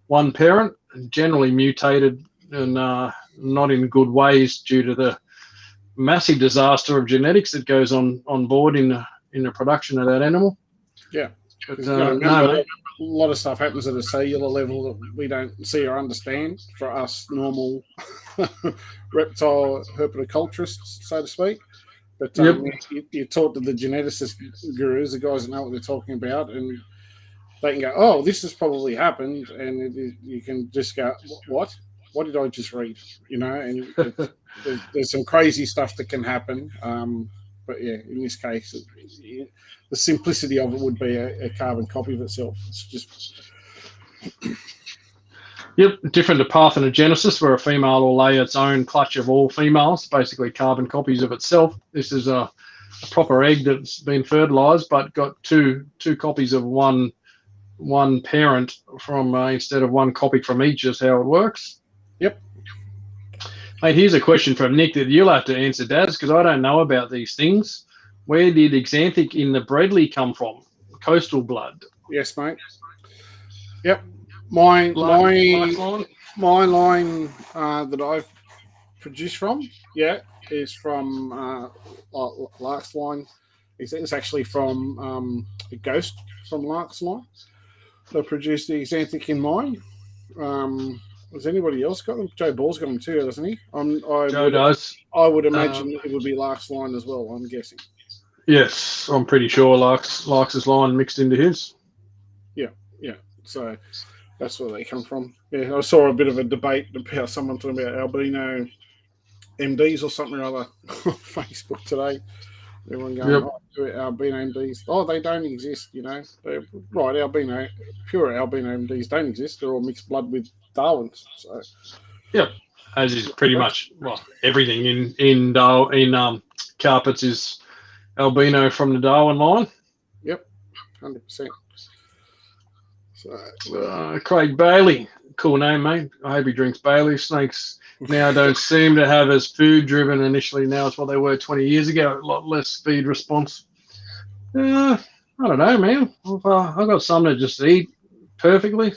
one parent, generally mutated and not in good ways due to the massive disaster of genetics that goes on board in the production of that animal. Yeah. But, a lot of stuff happens at a cellular level that we don't see or understand for us normal reptile herpetoculturists, so to speak. But you talk to the geneticist gurus, the guys that know what they're talking about, and they can go, "Oh, this has probably happened," and you can just go, "What? What did I just read?" You know, and there's some crazy stuff that can happen. But yeah, in this case, the simplicity of it would be a carbon copy of itself. It's just different to parthenogenesis, where a female will lay its own clutch of all females, basically carbon copies of itself. This is a proper egg that's been fertilized, but got two copies of one parent from instead of one copy from each. Is how it works. Yep. Mate, here's a question from Nick that you'll have to answer, Daz, because I don't know about these things. Where did Xanthic in the Bredley come from? Coastal blood. Yes, mate. Yep. My line that I've produced from, is from Lark's line. It's actually from a ghost from Lark's line. They produced the Xanthic in mine. Has anybody else got them? Joe Ball's got them too, doesn't he? Joe does. I would imagine it would be Lark's line as well, I'm guessing. Yes, I'm pretty sure Lark's line mixed into his. Yeah. So that's where they come from. Yeah, I saw a bit of a debate about someone talking about albino MDs or something or other on Facebook today. Everyone going, albino MDs. Oh, they don't exist, you know. Right, pure albino MDs don't exist. They're all mixed blood with Darwin's. So as is pretty much everything in carpets is albino from the Darwin line. Yep, 100%. So, Craig Bailey, cool name, mate. I hope he drinks Bailey. Snakes now don't seem to have as food driven initially. Now it's what they were 20 years ago. A lot less speed response. I don't know, man. I've got some that just eat perfectly.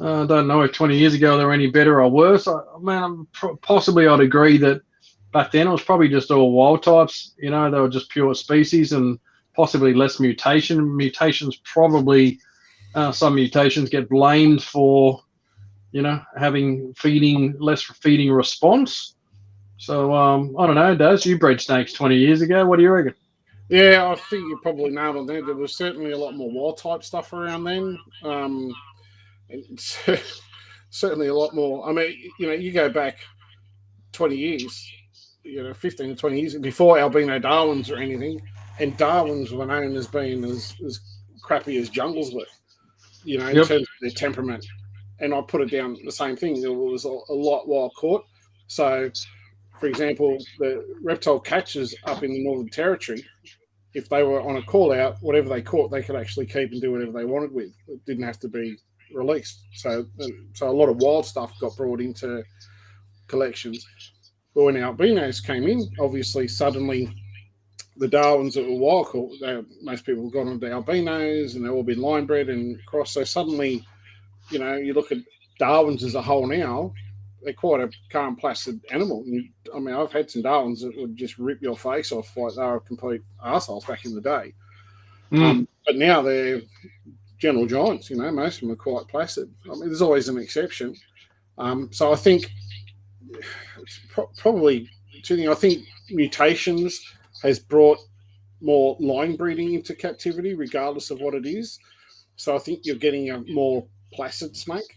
I don't know if 20 years ago they were any better or worse. Possibly I'd agree that back then it was probably just all wild types. You know, they were just pure species and possibly less mutation. Mutations probably, some mutations get blamed for, you know, having less feeding response. So I don't know, Daz, you bred snakes 20 years ago. What do you reckon? Yeah, I think you probably nailed on there. There was certainly a lot more wild type stuff around then. And certainly a lot more. I mean, you know, you go back 20 years, 15 to 20 years before albino Darwins or anything, and Darwins were known as being as crappy as jungles were, in terms of their temperament. And I put it down the same thing. There was a lot wild caught. So, for example, the reptile catchers up in the Northern Territory, if they were on a call out, whatever they caught, they could actually keep and do whatever they wanted with. It didn't have to be released. So a lot of wild stuff got brought into collections. But when albinos came in, obviously suddenly the Darwins that were wild caught, most people have gone into albinos and they've all been line bred and crossed. So suddenly, you look at Darwins as a whole now, they're quite a calm, placid animal. I mean, I've had some Darwins that would just rip your face off like they were complete arseholes back in the day. But now they're gentle giants. You know, most of them are quite placid. I mean, there's always an exception. So I think it's probably two things. I think mutations has brought more line breeding into captivity, regardless of what it is. So I think you're getting a more placid snake,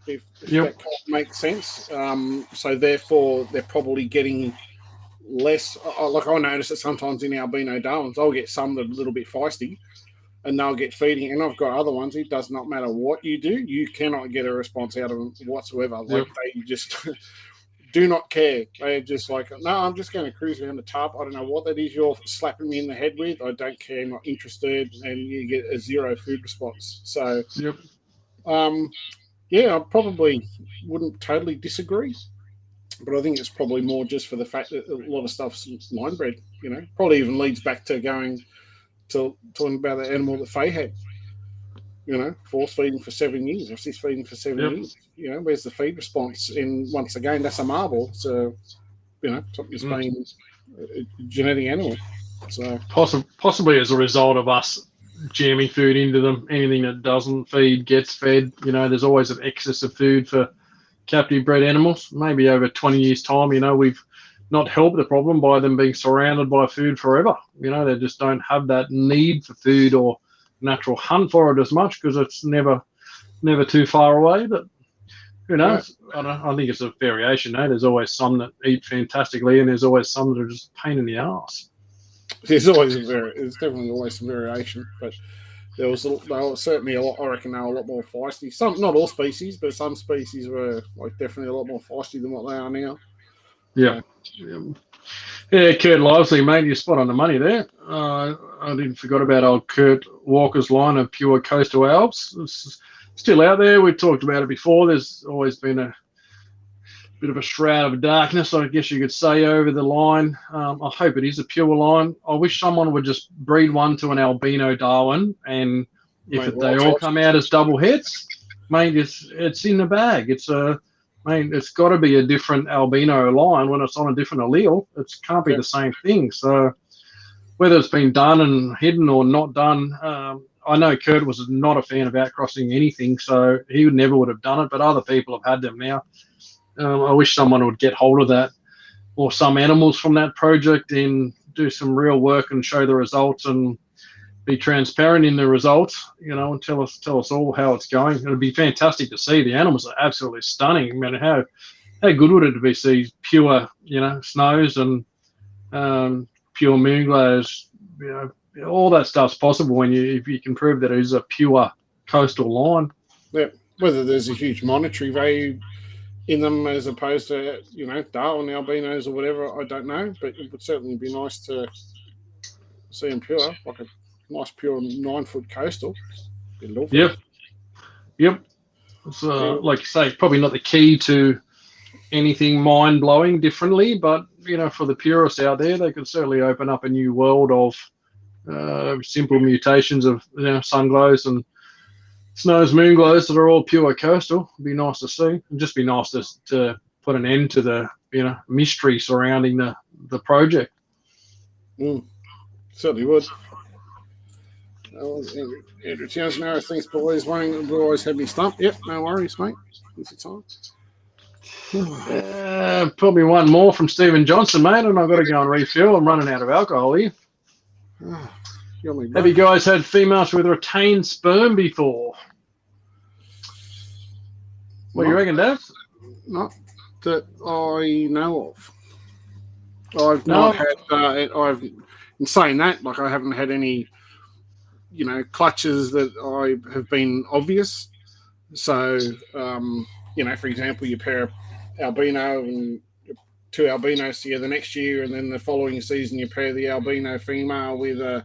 if that kind of makes sense. So therefore, they're probably getting less. Like I notice that sometimes in albino Darwins, I'll get some that are a little bit feisty, and they'll get feeding. And I've got other ones. It does not matter what you do, you cannot get a response out of them whatsoever. Like they just do not care. They're just like, no, I'm just going to cruise around the tub. I don't know what that is you're slapping me in the head with. I don't care, not interested. And you get a zero food response. So, yeah, I probably wouldn't totally disagree. But I think it's probably more just for the fact that a lot of stuff's line bred, you know. Probably even leads back to talking about the animal that Faye had. You know, force feeding for 7 years, or 6 feeding for 7 years. You know, where's the feed response? And once again, that's a marble. So, you know, something that's being a genetic animal. So possibly as a result of us jamming food into them. Anything that doesn't feed gets fed. You know, there's always an excess of food for captive bred animals. Maybe over 20 years' time, you know, we've not helped the problem by them being surrounded by food forever. You know, they just don't have that need for food or natural hunt for it as much because it's never too far away. But who knows? I think it's a variation. There's always some that eat fantastically, and there's always some that are just a pain in the ass. There's definitely always some variation, but they were certainly a lot. I reckon they were a lot more feisty. Some, not all species, but some species were like definitely a lot more feisty than what they are now. Yeah. So. Yeah, Kurt Lively, mate, you're spot on the money there. I didn't forget about old Kurt Walker's line of pure coastal Alps. It's still out there. We've talked about it before. There's always been a bit of a shroud of darkness, I guess you could say, over the line. I hope it is a pure line. I wish someone would just breed one to an albino Darwin, and if they all come out as double hits, mate, it's in the bag. It's got to be a different albino line when it's on a different allele. It can't be the same thing. So whether it's been done and hidden or not done, I know Kurt was not a fan of outcrossing anything, so he never would have done it, but other people have had them now. I wish someone would get hold of that, or some animals from that project, and do some real work and show the results and be transparent in the results, you know, and tell us all how it's going. It'd be fantastic to see. The animals are absolutely stunning. I mean, how good would it be to see pure, you know, snows and pure moonglows, you know, all that stuff's possible if you can prove that it is a pure coastal line. Yeah, whether there's a huge monetary value in them as opposed to, you know, Darwin albinos or whatever, I don't know, but it would certainly be nice to see them pure, like a nice pure 9-foot coastal. Yep. It's, like you say, probably not the key to anything mind-blowing differently, but, you know, for the purists out there, they could certainly open up a new world of simple mutations of, you know, sun glows and snows, moon glows that are all pure coastal. It'd be nice to see. It'd just be nice to put an end to the, you know, mystery surrounding the project. Certainly would. Andrew Townsend, thanks, boys. We've always had me stumped. Yep, no worries, mate. It's your time. Probably one more from Stephen Johnson, mate, and I've got to go and refill. I'm running out of alcohol here. Have you guys had females with retained sperm before? What do you reckon, Dave? Not that I know of. I've not had. In saying that, like, I haven't had any, you know, clutches that I have been obvious. So, you know, for example, you pair albino and 2 albinos together next year, and then the following season you pair the albino female with an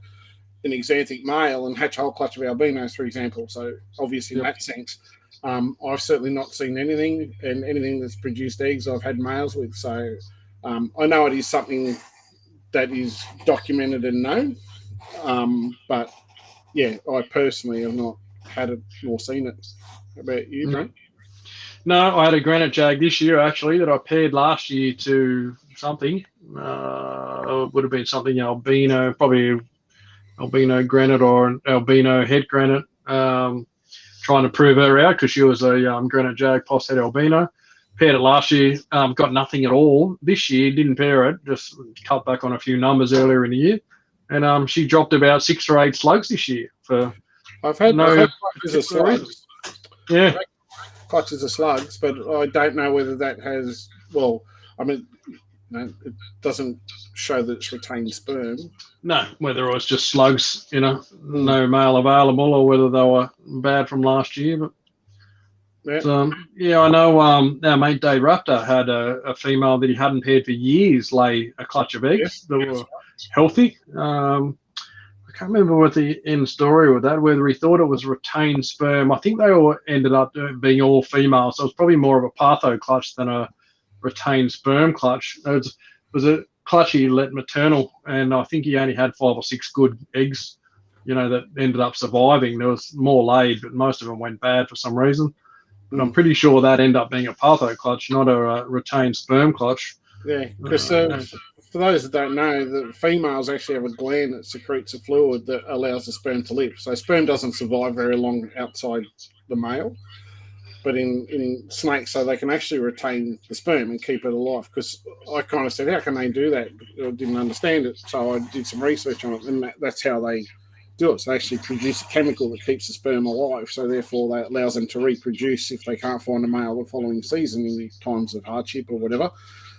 exanthic male and hatch a whole clutch of albinos, for example. So, obviously, in that sense, I've certainly not seen anything, and anything that's produced eggs I've had males with. So, I know it is something that is documented and known, but yeah, I personally have not had it nor seen it. How about you, Brent? No, I had a granite jag this year, actually, that I paired last year to something. It would have been something albino, probably albino granite or albino head granite. trying to prove her out because she was a Granite Jag post-head albino. Paired it last year, got nothing at all. This year, didn't pair it, just cut back on a few numbers earlier in the year. And she dropped about 6 or 8 slugs this year. I've had clutches of slugs. Yeah. Clutches of slugs, but I don't know whether that has, well, I mean, it doesn't show that it's retained sperm. No, whether it was just slugs, no male available, or whether they were bad from last year. But I know our mate Dave Raptor had a female that he hadn't paired for years lay a clutch of eggs that were healthy. I can't remember what the end story with that, whether he thought it was retained sperm. I think they all ended up being all female, so it's probably more of a patho clutch than a retained sperm clutch. It was a clutch he let maternal, and I think he only had 5 or 6 good eggs, that ended up surviving. There was more laid, but most of them went bad for some reason. But I'm pretty sure that ended up being a patho clutch, not a retained sperm clutch. Yeah, because for those that don't know, the females actually have a gland that secretes a fluid that allows the sperm to live. So sperm doesn't survive very long outside the male, but in snakes, so they can actually retain the sperm and keep it alive. Because I kind of said, how can they do that? I didn't understand it, so I did some research on it, and that's how they do it. So they actually produce a chemical that keeps the sperm alive, so therefore that allows them to reproduce if they can't find a male the following season in times of hardship or whatever.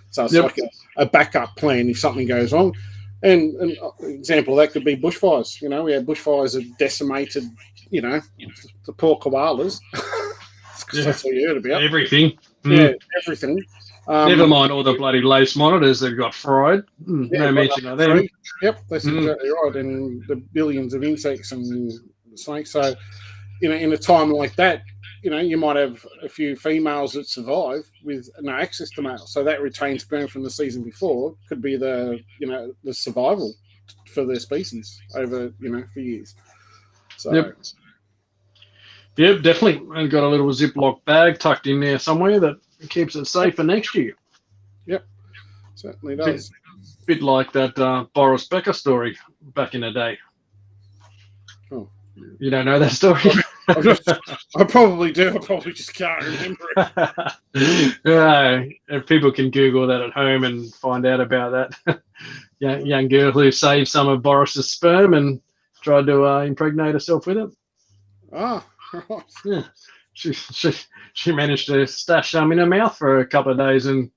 So it's like a backup plan if something goes wrong. And an example of that could be bushfires. We had bushfires that decimated, the poor koalas. That's what you heard about. Everything. Yeah, everything. Never mind all the bloody lace monitors that got fried. No mention of them. Yep, that's exactly right. And the billions of insects and snakes. So, in a time like that, you might have a few females that survive with no access to males. So that retained sperm from the season before could be the survival for their species over, for years. So. Yep, definitely. And got a little Ziploc bag tucked in there somewhere that keeps it safe for next year. Yep, certainly does. Bit like that Boris Becker story back in the day. Oh. You don't know that story? I probably do. I probably just can't remember it. If people can Google that at home and find out about that. Young girl who saved some of Boris's sperm and tried to impregnate herself with it. Ah, right. Yeah. She managed to stash some in her mouth for a couple of days and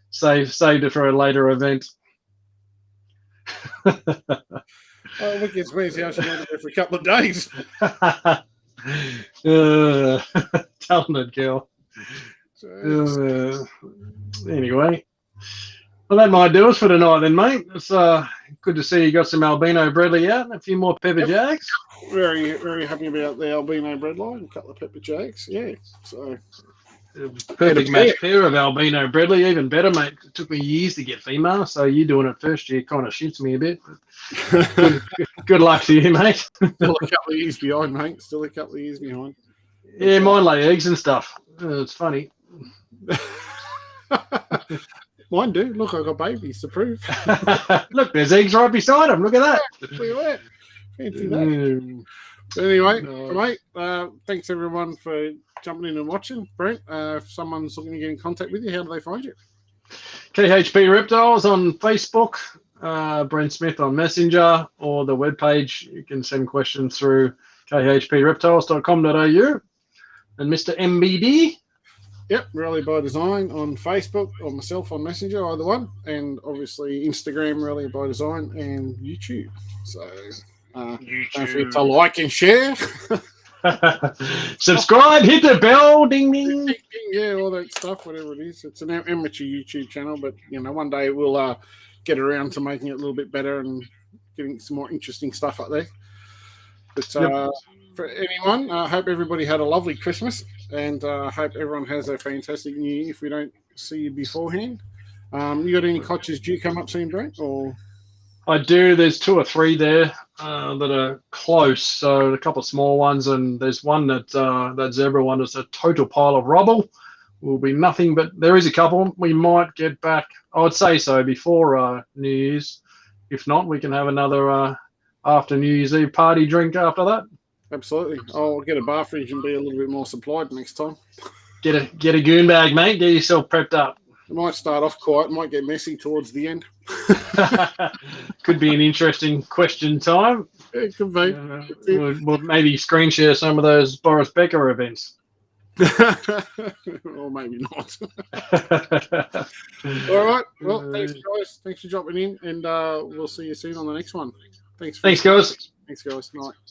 saved it for a later event. What gets me is how she went there for a couple of days. Talented girl. Anyway, well, that might do us for tonight then, mate. It's good to see you got some albino Bredli out and a few more Pepper Jags. Very, very happy about the albino bread line. A couple of Pepper Jags, yeah. So perfect match pair of albino Bredli, even better, mate. It took me years to get female, so you doing it first year kind of shits me a bit. Good luck to you, mate. Still a couple of years behind, mate. Still a couple of years behind. Yeah, mine lay eggs and stuff. It's funny. Mine do. Look, I got babies to prove. Look, there's eggs right beside them. Look at that. Look at that. Fancy that. But anyway, mate, thanks everyone for jumping in and watching. Brent, if someone's looking to get in contact with you, how do they find you? KHP Reptiles on Facebook, Brent Smith on Messenger, or the webpage. You can send questions through khpreptiles.com.au. And Mr. MBD. Yep, Rally by Design on Facebook, or myself on Messenger, either one. And obviously Instagram, Rally by Design, and YouTube. So don't forget to like and share. Subscribe, hit the bell, ding, ding. Yeah, all that stuff, whatever it is. It's an amateur YouTube channel, but, one day we'll get around to making it a little bit better and getting some more interesting stuff up there. But for anyone, I hope everybody had a lovely Christmas, and I hope everyone has a fantastic New Year if we don't see you beforehand. You got any clutches due come up soon, Brent? Or I do. There's 2 or 3 there that are close. So a couple of small ones, and there's one that zebra one is a total pile of rubble. Will be nothing, but there is a couple. We might get back. I would say so before New Year's. If not, we can have another after New Year's Eve party drink after that. Absolutely. I'll get a bar fridge and be a little bit more supplied next time. Get a goon bag, mate. Get yourself prepped up. It might start off quiet, might get messy towards the end. Could be an interesting question time. It could be. We'll maybe screen share some of those Boris Becker events. Or maybe not. All right. Well, thanks, guys. Thanks for dropping in, and we'll see you soon on the next one. Thanks, guys. Thanks, guys. Night.